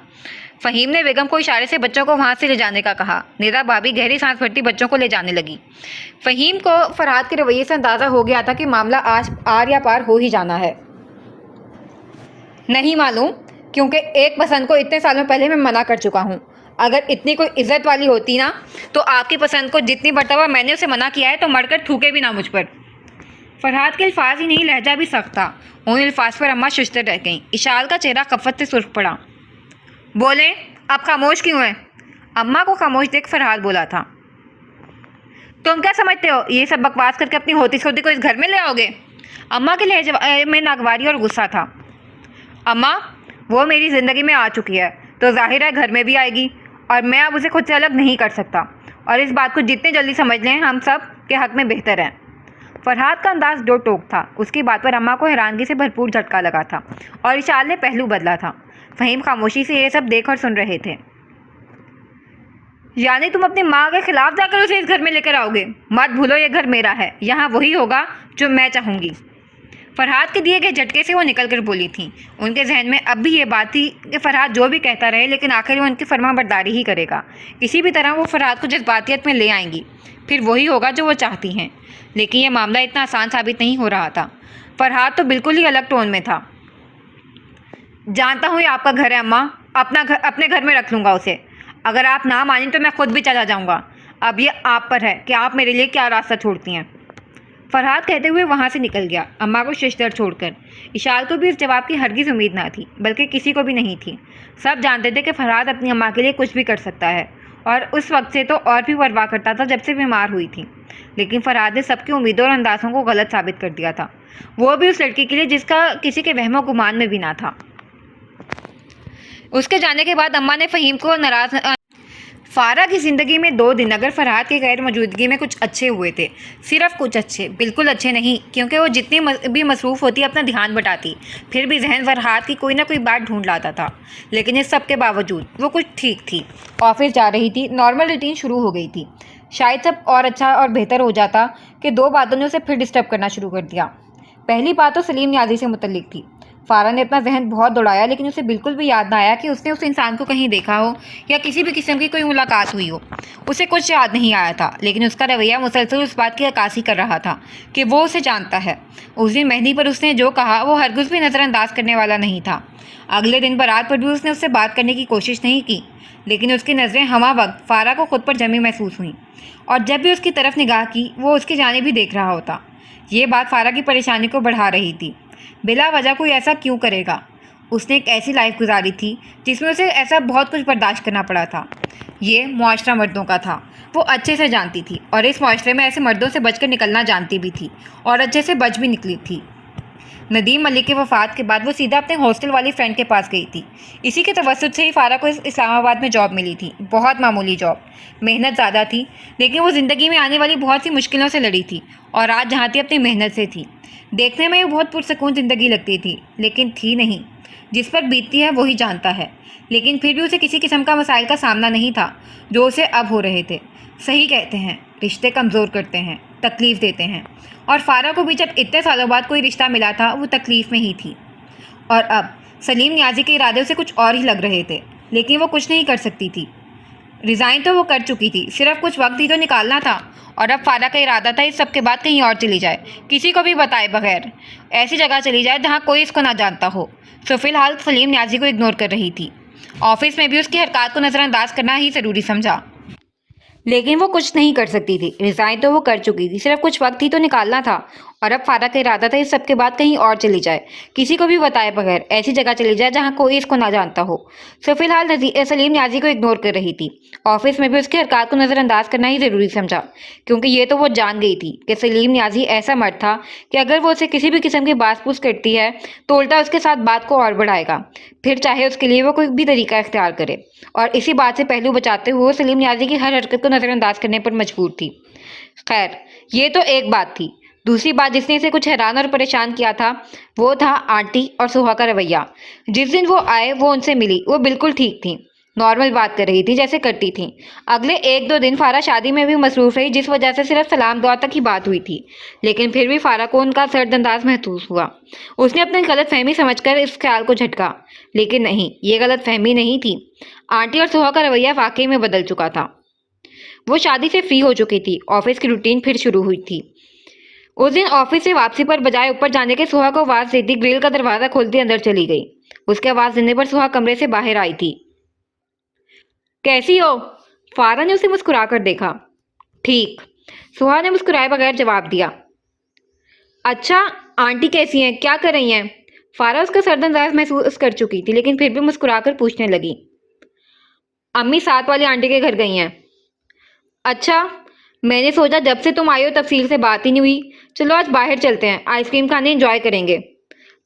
فہیم نے بیگم کو اشارے سے بچوں کو وہاں سے لے جانے کا کہا۔ ندا بھابھی گہری سانس بھرتی بچوں کو لے جانے لگی۔ فہیم کو فرحاد کے رویے سے اندازہ ہو گیا تھا کہ معاملہ آج آر یا پار ہو ہی جانا ہے۔ نہیں معلوم، کیونکہ ایک پسند کو اتنے سالوں پہلے میں منع کر چکا ہوں۔ اگر اتنی کوئی عزت والی ہوتی نا تو آپ کی پسند کو جتنی مرتبہ میں نے اسے منع کیا ہے تو مر کر تھوکے بھی نہ مجھ پر۔ فرحاد کے الفاظ ہی نہیں، لہجہ بھی سخت تھا۔ ان الفاظ پر اماں ششدر رہ گئیں۔ اشال کا چہرہ خفت سے سرخ پڑا۔ بولیں، آپ خاموش کیوں ہیں؟ اماں کو خاموش دیکھ فرحاد بولا تھا۔ تم کیا سمجھتے ہو یہ سب بکواس کر کے اپنی ہوتی سوتی کو اس گھر میں لے آؤ گے؟ اماں کے لہجے میں ناگواری اور غصہ تھا۔ اماں، وہ میری زندگی میں آ چکی ہے تو ظاہر ہے گھر میں بھی آئے گی، اور میں اب اسے خود سے الگ نہیں کر سکتا، اور اس بات کو جتنے جلدی سمجھ لیں ہم سب کے حق میں بہتر ہے۔ فرحاد کا انداز ڈو ٹوک تھا۔ اس کی بات پر اماں کو حیرانگی سے بھرپور جھٹکا لگا تھا، اور اشال نے پہلو بدلا تھا۔ فہیم خاموشی سے یہ سب دیکھ اور سن رہے تھے۔ یعنی تم اپنی ماں کے خلاف جا کر اسے اس گھر میں لے کر آؤ گے؟ مت بھولو یہ گھر میرا ہے، یہاں وہی ہوگا جو میں چاہوں گی۔ فرحاد کے دیے گئے جھٹکے سے وہ نکل کر بولی تھیں۔ ان کے ذہن میں اب بھی یہ بات تھی کہ فرحاد جو بھی کہتا رہے لیکن آخر وہ ان کی فرما برداری ہی کرے گا۔ کسی بھی طرح وہ فرحاد کو جذباتیت میں لے آئیں گی، پھر وہی ہوگا جو وہ چاہتی ہیں۔ لیکن یہ معاملہ اتنا آسان ثابت نہیں ہو رہا تھا۔ فرحاد تو بالکل ہی الگ ٹون میں تھا۔ جانتا ہوں یہ آپ کا گھر ہے اماں، اپنے گھر میں رکھ لوں گا اسے۔ اگر آپ نہ مانیں تو میں خود بھی چلا جاؤں گا۔ اب یہ آپ پر ہے کہ آپ میرے لیے کیا راستہ چھوڑتی ہیں۔ فرحاد کہتے ہوئے وہاں سے نکل گیا، اماں کو ششدر چھوڑ کر۔ اشال کو بھی اس جواب کی ہرگز امید نہ تھی، بلکہ کسی کو بھی نہیں تھی۔ سب جانتے تھے کہ فرحاد اپنی اماں کے لیے کچھ بھی کر سکتا ہے، اور اس وقت سے تو اور بھی پرواہ کرتا تھا جب سے بیمار ہوئی تھی۔ لیکن فرحاد نے سب کی امیدوں اور اندازوں کو غلط ثابت کر دیا تھا، وہ بھی اس لڑکی کے لیے جس کا کسی کے وہم و گمان میں بھی نہ تھا۔ اس کے جانے کے بعد اماں نے فہیم کو ناراض فارا کی زندگی میں 2 دن اگر فرحاد کی غیر موجودگی میں کچھ اچھے ہوئے تھے، صرف کچھ اچھے، بالکل اچھے نہیں، کیونکہ وہ جتنی بھی مصروف ہوتی اپنا دھیان بٹاتی، پھر بھی ذہن فرحاد کی کوئی نہ کوئی بات ڈھونڈ لاتا تھا۔ لیکن اس سب کے باوجود وہ کچھ ٹھیک تھی۔ آفس جا رہی تھی، نارمل روٹین شروع ہو گئی تھی۔ شاید سب اور اچھا اور بہتر ہو جاتا کہ 2 باتوں نے اسے پھر ڈسٹرب کرنا شروع کر دیا۔ پہلی بات تو سلیم نیازی سے متعلق تھی۔ فارا نے اپنا ذہن بہت دوڑایا لیکن اسے بالکل بھی یاد نہ آیا کہ اس نے اس انسان کو کہیں دیکھا ہو یا کسی بھی قسم کی کوئی ملاقات ہوئی ہو۔ اسے کچھ یاد نہیں آیا تھا، لیکن اس کا رویہ مسلسل اس بات کی عکاسی کر رہا تھا کہ وہ اسے جانتا ہے۔ اس دن مہندی پر اس نے جو کہا وہ ہرگز بھی نظر انداز کرنے والا نہیں تھا۔ اگلے دن بارات پر بھی اس نے اس سے بات کرنے کی کوشش نہیں کی، لیکن اس کی نظریں ہمہ وقت فارا کو خود پر جمی محسوس ہوئیں، اور جب بھی اس کی طرف نگاہ کی وہ اس کی جانب بھی دیکھ رہا ہوتا۔ یہ بات فارا کی پریشانی کو بڑھا رہی تھی۔ بلا وجہ کوئی ایسا کیوں کرے گا؟ اس نے ایک ایسی لائف گزاری تھی جس میں اسے ایسا بہت کچھ برداشت کرنا پڑا تھا۔ یہ معاشرہ مردوں کا تھا، وہ اچھے سے جانتی تھی، اور اس معاشرے میں ایسے مردوں سے بچ کر نکلنا جانتی بھی تھی، اور اچھے سے بچ بھی نکلی تھی۔ ندیم ملک کی وفات کے بعد وہ سیدھا اپنے ہاسٹل والی فرینڈ کے پاس گئی تھی۔ اسی کے توسط سے ہی فارا کو اسلام آباد میں جاب ملی تھی، بہت معمولی جاب، محنت زیادہ تھی، لیکن وہ زندگی میں آنے والی بہت سی مشکلوں سے لڑی تھی، اور آج جہاں تھی اپنی محنت سے تھی۔ دیکھنے میں وہ بہت پرسکون زندگی لگتی تھی، لیکن تھی نہیں۔ جس پر بیتتی ہے وہی جانتا ہے، لیکن پھر بھی اسے کسی قسم کا مسائل کا سامنا نہیں تھا جو اسے اب ہو رہے تھے۔ صحیح کہتے ہیں، رشتے کمزور کرتے ہیں، تکلیف دیتے ہیں، اور فارا کو بھی جب اتنے سالوں بعد کوئی رشتہ ملا تھا وہ تکلیف میں ہی تھی۔ اور اب سلیم نیازی کے ارادے اسے کچھ اور ہی لگ رہے تھے، لیکن وہ کچھ نہیں کر سکتی تھی۔ ریزائن تو وہ کر چکی تھی، صرف کچھ وقت ہی تو نکالنا تھا، اور اب فارا کا ارادہ تھا اس سب کے بعد کہیں اور چلی جائے، کسی کو بھی بتائے بغیر ایسی جگہ چلی جائے جہاں کوئی اس کو نہ جانتا ہو۔ سو فی الحال سلیم نیازی کو اگنور کر رہی تھی۔ آفس میں بھی اس کی حرکات کو نظر انداز کرنا ہی ضروری سمجھا، لیکن وہ کچھ نہیں کر سکتی تھی۔ ریزائن تو وہ کر چکی تھی، صرف کچھ وقت ہی تو نکالنا تھا، اور اب فارا کا ارادہ تھا اس سب کے بعد کہیں اور چلی جائے، کسی کو بھی بتائے بغیر ایسی جگہ چلی جائے جہاں کوئی اس کو نہ جانتا ہو۔ سو فی الحال سلیم نیازی کو اگنور کر رہی تھی۔ آفس میں بھی اس کی حرکات کو نظر انداز کرنا ہی ضروری سمجھا، کیونکہ یہ تو وہ جان گئی تھی کہ سلیم نیازی ایسا مرد تھا کہ اگر وہ اسے کسی بھی قسم کی باس پوس کرتی ہے تو الٹا اس کے ساتھ بات کو اور بڑھائے گا، پھر چاہے اس کے لیے وہ کوئی بھی طریقہ اختیار کرے، اور اسی بات سے پہلو بچاتے ہوئے وہ سلیم نیازی کی ہر حرکت کو نظر انداز کرنے پر مجبور تھی۔ خیر، یہ تو ایک بات تھی۔ دوسری بات جس نے اسے کچھ حیران اور پریشان کیا تھا وہ تھا آنٹی اور سوہا کا رویہ۔ جس دن وہ آئے وہ ان سے ملی، وہ بالکل ٹھیک تھیں، نارمل بات کر رہی تھی جیسے کرتی تھیں۔ اگلے 1-2 دن فارا شادی میں بھی مصروف رہی، جس وجہ سے صرف سلام دعا تک ہی بات ہوئی تھی، لیکن پھر بھی فارا کو ان کا سرد انداز محسوس ہوا۔ اس نے اپنی غلط فہمی سمجھ کر اس خیال کو جھٹکا، لیکن نہیں، یہ غلط فہمی نہیں تھی۔ آنٹی اور سوہا کا رویہ واقعی میں بدل چکا تھا۔ وہ شادی سے فری ہو چکی تھی، آفس کی روٹین پھر شروع ہوئی تھی۔ اس دن آفس سے واپسی پر بجائے اوپر جانے کے سوہا کو آواز دیتی گرل کا دروازہ کھولتی اندر چلی گئی۔ اس کے آواز دینے پر سوہا کمرے سے باہر آئی تھی۔ کیسی ہو؟ فارا نے اسے مسکرا کر دیکھا۔ ٹھیک، سوہا نے مسکرائے بغیر جواب دیا۔ اچھا، آنٹی کیسی ہیں، کیا کر رہی ہیں؟ فارا اس کا سرد انداز محسوس کر چکی تھی، لیکن پھر بھی مسکرا کر پوچھنے لگی۔ امی ساتھ والی آنٹی کے گھر گئی ہیں۔ اچھا، میں نے سوچا جب سے تم آئی ہو تفصیل سے بات ہی نہیں ہوئی، چلو آج باہر چلتے ہیں، آئس کریم کھانے انجوائے کریں گے۔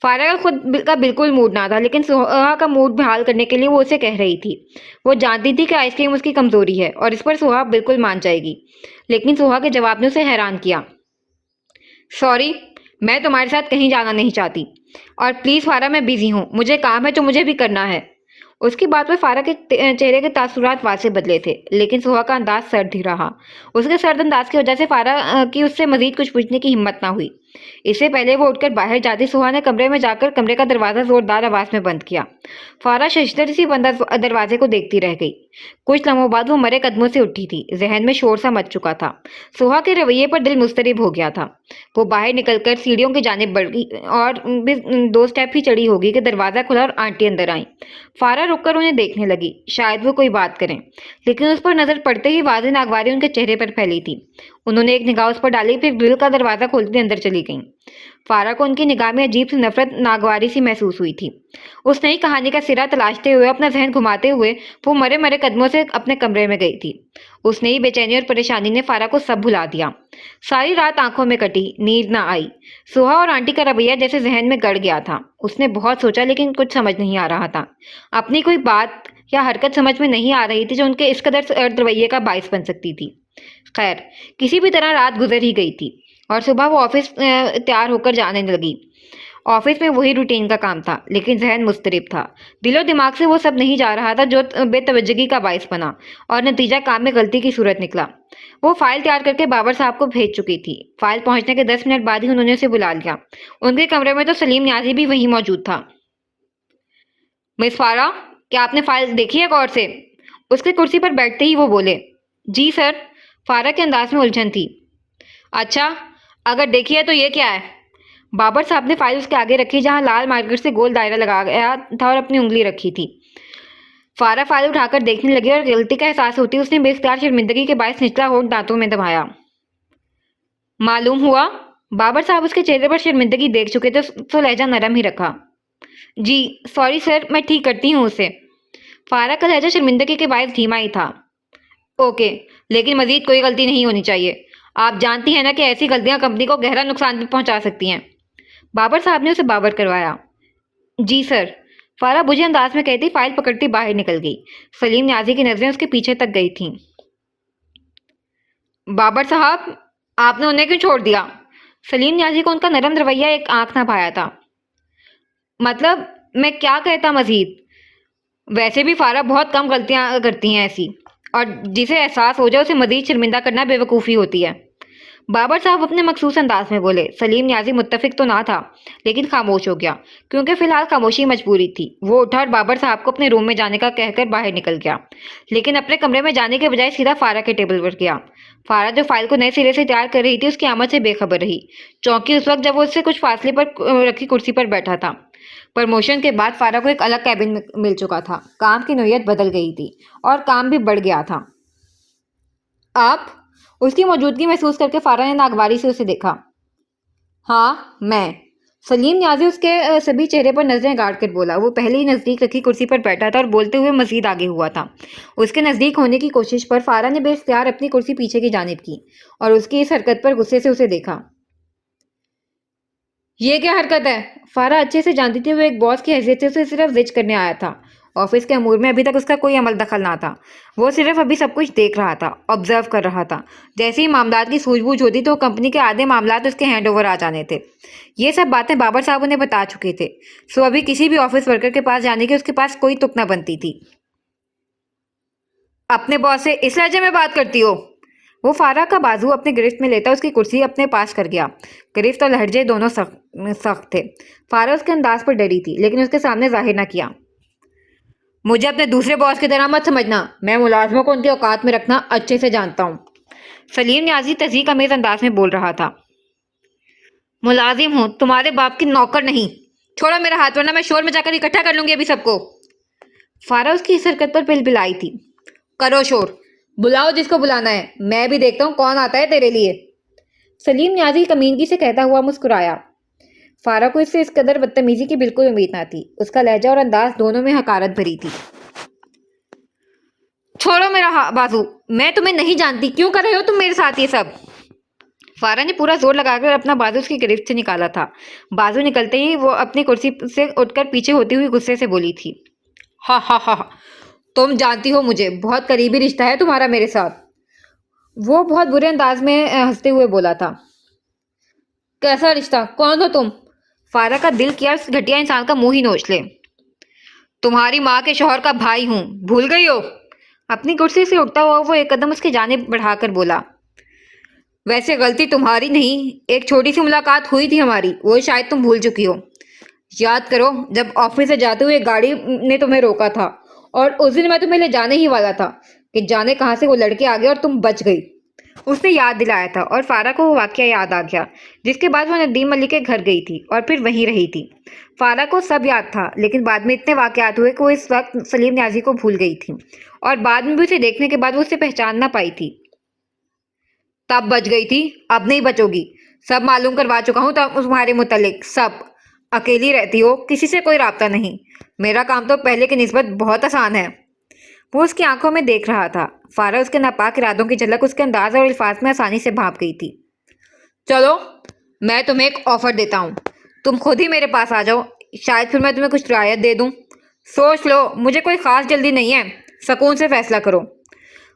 فارا کا خود کا بالکل موڈ نہ تھا، لیکن سوہا کا موڈ بحال کرنے کے لیے وہ اسے کہہ رہی تھی۔ وہ جانتی تھی کہ آئس کریم اس کی کمزوری ہے اور اس پر سوہا بالکل مان جائے گی، لیکن سوہا کے جواب نے اسے حیران کیا۔ سوری، میں تمہارے ساتھ کہیں جانا نہیں چاہتی، اور پلیز فارا میں بیزی ہوں، مجھے کام ہے جو مجھے بھی کرنا ہے۔ اس کی بات پر فارا کے چہرے کے تاثرات واضح بدلے تھے، لیکن سوہا کا انداز سرد ہی رہا۔ اس کے سرد انداز کی وجہ سے فارا کی اس سے مزید کچھ پوچھنے کی ہمت نہ ہوئی۔ اس سے پہلے وہ اٹھ کر باہر جاتی، سوہا نے کمرے میں جا کر کمرے کا دروازہ زوردار آواز میں بند کیا۔ فارا ششدر سی بند دروازے کو دیکھتی رہ گئی۔ کچھ لمحوں بعد وہ مرے قدموں سے اٹھی تھی، ذہن میں شور سا مچ چکا تھا۔ سوہا کے رویے پر دل مضطرب ہو گیا تھا۔ وہ باہر نکل کر سیڑھیوں کی جانب بڑھ گئی اور 2 اسٹیپ ہی چڑھی ہوگی کہ دروازہ کھلا اور آنٹی اندر آئیں۔ فارا رک کر انہیں دیکھنے لگی، شاید وہ کوئی بات کریں، لیکن اس پر نظر پڑتے ہی واضح ناگواری ان کے چہرے پر پھیلی تھی۔ انہوں نے ایک نگاہ اس پر ڈالی، پھر گرل کا دروازہ کھولتے اندر چلی گئیں۔ فارا کو ان کی نگاہ میں عجیب سی نفرت، ناگواری سی محسوس ہوئی تھی۔ اس نئی کہانی کا سرا تلاشتے ہوئے، اپنا ذہن گھماتے ہوئے وہ مرے قدموں سے اپنے کمرے میں گئی تھی۔ اس نئی بے چینی اور پریشانی نے فارا کو سب بھلا دیا۔ ساری رات آنکھوں میں کٹی، نیند نہ آئی۔ سوہا اور آنٹی کا رویہ جیسے ذہن میں گڑ گیا تھا۔ اس نے بہت سوچا، لیکن کچھ سمجھ نہیں آ رہا تھا۔ اپنی کوئی بات یا حرکت سمجھ میں نہیں آ رہی تھی جو ان کے اس قدر سرد رویے کا باعث بن سکتی تھی۔ خیر، کسی بھی طرح رات گزر ہی گئی تھی، اور صبح وہ آفس تیار ہو کر جانے لگی۔ آفس میں وہی روٹین کا کام تھا لیکن ذہن مضطرب تھا. دل و دماغ سے وہ سب نہیں جا رہا تھا جو بے توجہی کا باعث بنا اور نتیجہ کام میں غلطی کی صورت نکلا. وہ فائل تیار کر کے بابر صاحب کو بھیج چکی تھی. فائل پہنچنے کے 10 منٹ بعد ہی انہوں نے اسے بلا لیا. ان کے کمرے میں تو سلیم نیازی بھی وہیں موجود تھا. مس فارا، کیا آپ نے فائل دیکھی ہے غور سے؟ اس کے کرسی پر بیٹھتے ہی وہ بولے. جی سر. فارا کے انداز میں الجھن تھی. اچھا، اگر دیکھی ہے تو یہ کیا ہے؟ بابر صاحب نے فائل اس کے آگے رکھی جہاں لال مارکر سے گول دائرہ لگا گیا تھا اور اپنی انگلی رکھی تھی. فارا فائل اٹھا کر دیکھنے لگی اور غلطی کا احساس ہوتی اس نے بے اختیار شرمندگی کے باعث نچلا ہونٹ دانتوں میں دبایا. معلوم ہوا؟ بابر صاحب اس کے چہرے پر شرمندگی دیکھ چکے تھے تو لہجہ نرم ہی رکھا. جی سوری سر، میں ٹھیک کرتی ہوں اسے. فارا کا لہجہ شرمندگی کے باعث دھیما ہی تھا. اوکے، لیکن مزید کوئی غلطی نہیں ہونی چاہیے. آپ جانتی ہیں نا کہ ایسی غلطیاں کمپنی کو گہرا نقصان بھی پہنچا سکتی ہیں. بابر صاحب نے اسے باور کروایا. جی سر. فارا بجھے انداز میں کہتی فائل پکڑتی باہر نکل گئی. سلیم نیازی کی نظریں اس کے پیچھے تک گئی تھیں. بابر صاحب، آپ نے انہیں کیوں چھوڑ دیا؟ سلیم نیازی کو ان کا نرم رویہ ایک آنکھ نہ بھایا تھا. مطلب میں کیا کہتا مزید؟ ویسے بھی فارا بہت کم غلطیاں کرتی ہیں ایسی، اور جسے احساس ہو جائے اسے مزید شرمندہ کرنا بے وقوفی ہوتی ہے. بابر صاحب اپنے مخصوص انداز میں بولے. سلیم نیازی متفق تو نہ تھا لیکن خاموش ہو گیا کیونکہ فی الحال خاموشی مجبوری تھی. وہ اٹھا اور بابر صاحب کو اپنے روم میں جانے کا کہہ کر باہر نکل گیا، لیکن اپنے کمرے میں جانے کے بجائے سیدھا فارا کے ٹیبل پر گیا. فارا جو فائل کو نئے سرے سے تیار کر رہی تھی اس کی آمد سے بے خبر رہی. چونکی اس وقت جب وہ اس سے کچھ فاصلے پر رکھی کرسی پر بیٹھا تھا. پروموشن کے بعد فارا کو ایک الگ کیبن مل چکا تھا. کام کی نوعیت بدل گئی تھی اور کام بھی بڑھ گیا تھا. آپ؟ اس کی موجودگی محسوس کر کے فارا نے ناگواری سے اسے دیکھا. ہاں میں. سلیم نیازی اس کے سبھی چہرے پر نظریں گاڑ کر بولا. وہ پہلے ہی نزدیک رکھی کرسی پر بیٹھا تھا اور بولتے ہوئے مزید آگے ہوا تھا. اس کے نزدیک ہونے کی کوشش پر فارا نے بے اختیار اپنی کرسی پیچھے کی جانب کی اور اس کی اس حرکت پر غصے سے اسے دیکھا. یہ کیا حرکت ہے؟ فارا اچھے سے جانتی تھی وہ ایک باس کی حیثیت سے اسے صرف زج کرنے آیا تھا. آفس کے امور میں ابھی تک اس کا کوئی عمل دخل نہ تھا. وہ صرف ابھی سب کچھ دیکھ رہا تھا، آبزرو کر رہا تھا. جیسے ہی معاملات کی سوجھ بوجھ ہوتی تو کمپنی کے آدھے معاملات اس کے ہینڈ اوور آ جانے تھے. یہ سب باتیں بابر صاحب انہیں بتا چکے تھے. سو ابھی کسی بھی آفس ورکر کے پاس جانے کی اس کے پاس کوئی تک نہ بنتی تھی. اپنے باس سے اس لہجے میں بات کرتی ہو؟ وہ فارا کا بازو اپنے گرفت میں لیتا اس کی کرسی اپنے پاس کر گیا. گرفت اور لہجے دونوں سخت تھے. فارا اس کے انداز پر ڈری تھی لیکن اس کے سامنے ظاہر نہ کیا. مجھے اپنے دوسرے باس کی طرح مت سمجھنا. میں ملازموں کو ان کے اوقات میں رکھنا اچھے سے جانتا ہوں. سلیم نیازی تذیق امیز انداز میں بول رہا تھا. ملازم ہوں، تمہارے باپ کی نوکر نہیں. چھوڑو میرا ہاتھ ورنہ میں شور میں جا کر اکٹھا کر لوں گی ابھی سب کو. فارا اس کی اس حرکت پر بلبلائی تھی. کرو شور، بلاؤ جس کو بلانا ہے. میں بھی دیکھتا ہوں کون آتا ہے تیرے لیے. سلیم نیازی کمینگی سے کہتا ہوا مسکرایا. فارا کو اس سے اس قدر بدتمیزی کی بالکل امید نہ تھی. اس کا لہجہ اور انداز دونوں میں حقارت بھری تھی. چھوڑو میرا بازو، میں تمہیں نہیں جانتی. کیوں کر رہے ہو تم میرے ساتھ یہ سب؟ فارا نے پورا زور لگا کر اپنا بازو اس کی گرفت سے نکالا تھا. بازو نکلتے ہی وہ اپنی کرسی سے اٹھ کر پیچھے ہوتی ہوئی غصے سے بولی تھی. ہاں ہاں ہاں، تم جانتی ہو مجھے، بہت قریبی رشتہ ہے تمہارا میرے ساتھ. وہ بہت برے انداز میں ہنستے ہوئے بولا تھا. کیسا رشتہ؟ کون ہو تم؟ فارا کا دل کیا اس گھٹیا انسان کا منہ ہی نوچ لے. تمہاری ماں کے شوہر کا بھائی ہوں، بھول گئی ہو؟ اپنی کرسی سے اٹھتا ہوا وہ ایک قدم اس کی جانب بڑھا کر بولا. ویسے غلطی تمہاری نہیں، ایک چھوٹی سی ملاقات ہوئی تھی ہماری، وہ شاید تم بھول چکی ہو. یاد کرو جب آفس سے جاتے ہوئے گاڑی نے تمہیں روکا تھا اور اس دن میں تمہیں لے جانے ہی والا تھا کہ جانے کہاں سے وہ لڑکے آ گئے اور تم بچ گئی. اس نے یاد دلایا تھا اور فارا کو وہ واقعہ یاد آ گیا جس کے بعد وہ ندیم ملک کے گھر گئی تھی اور پھر وہیں رہی تھی. فارا کو سب یاد تھا لیکن بعد میں اتنے واقعات ہوئے کہ وہ اس وقت سلیم نیازی کو بھول گئی تھی اور بعد میں بھی اسے دیکھنے کے بعد وہ اسے پہچان نہ پائی تھی. تب بچ گئی تھی، اب نہیں بچو گی. سب معلوم کروا چکا ہوں تمہارے متعلق، سب. اکیلی رہتی ہو، کسی سے کوئی رابطہ نہیں. میرا کام تو پہلے کی نسبت بہت آسان ہے. وہ اس کی آنکھوں میں دیکھ رہا تھا. فارا اس کے ناپاک ارادوں کی جھلک اس کے انداز اور الفاظ میں آسانی سے بھانپ گئی تھی. چلو میں تمہیں ایک آفر دیتا ہوں، تم خود ہی میرے پاس آ جاؤ، شاید پھر میں تمہیں کچھ رعایت دے دوں. سوچ لو، مجھے کوئی خاص جلدی نہیں ہے، سکون سے فیصلہ کرو.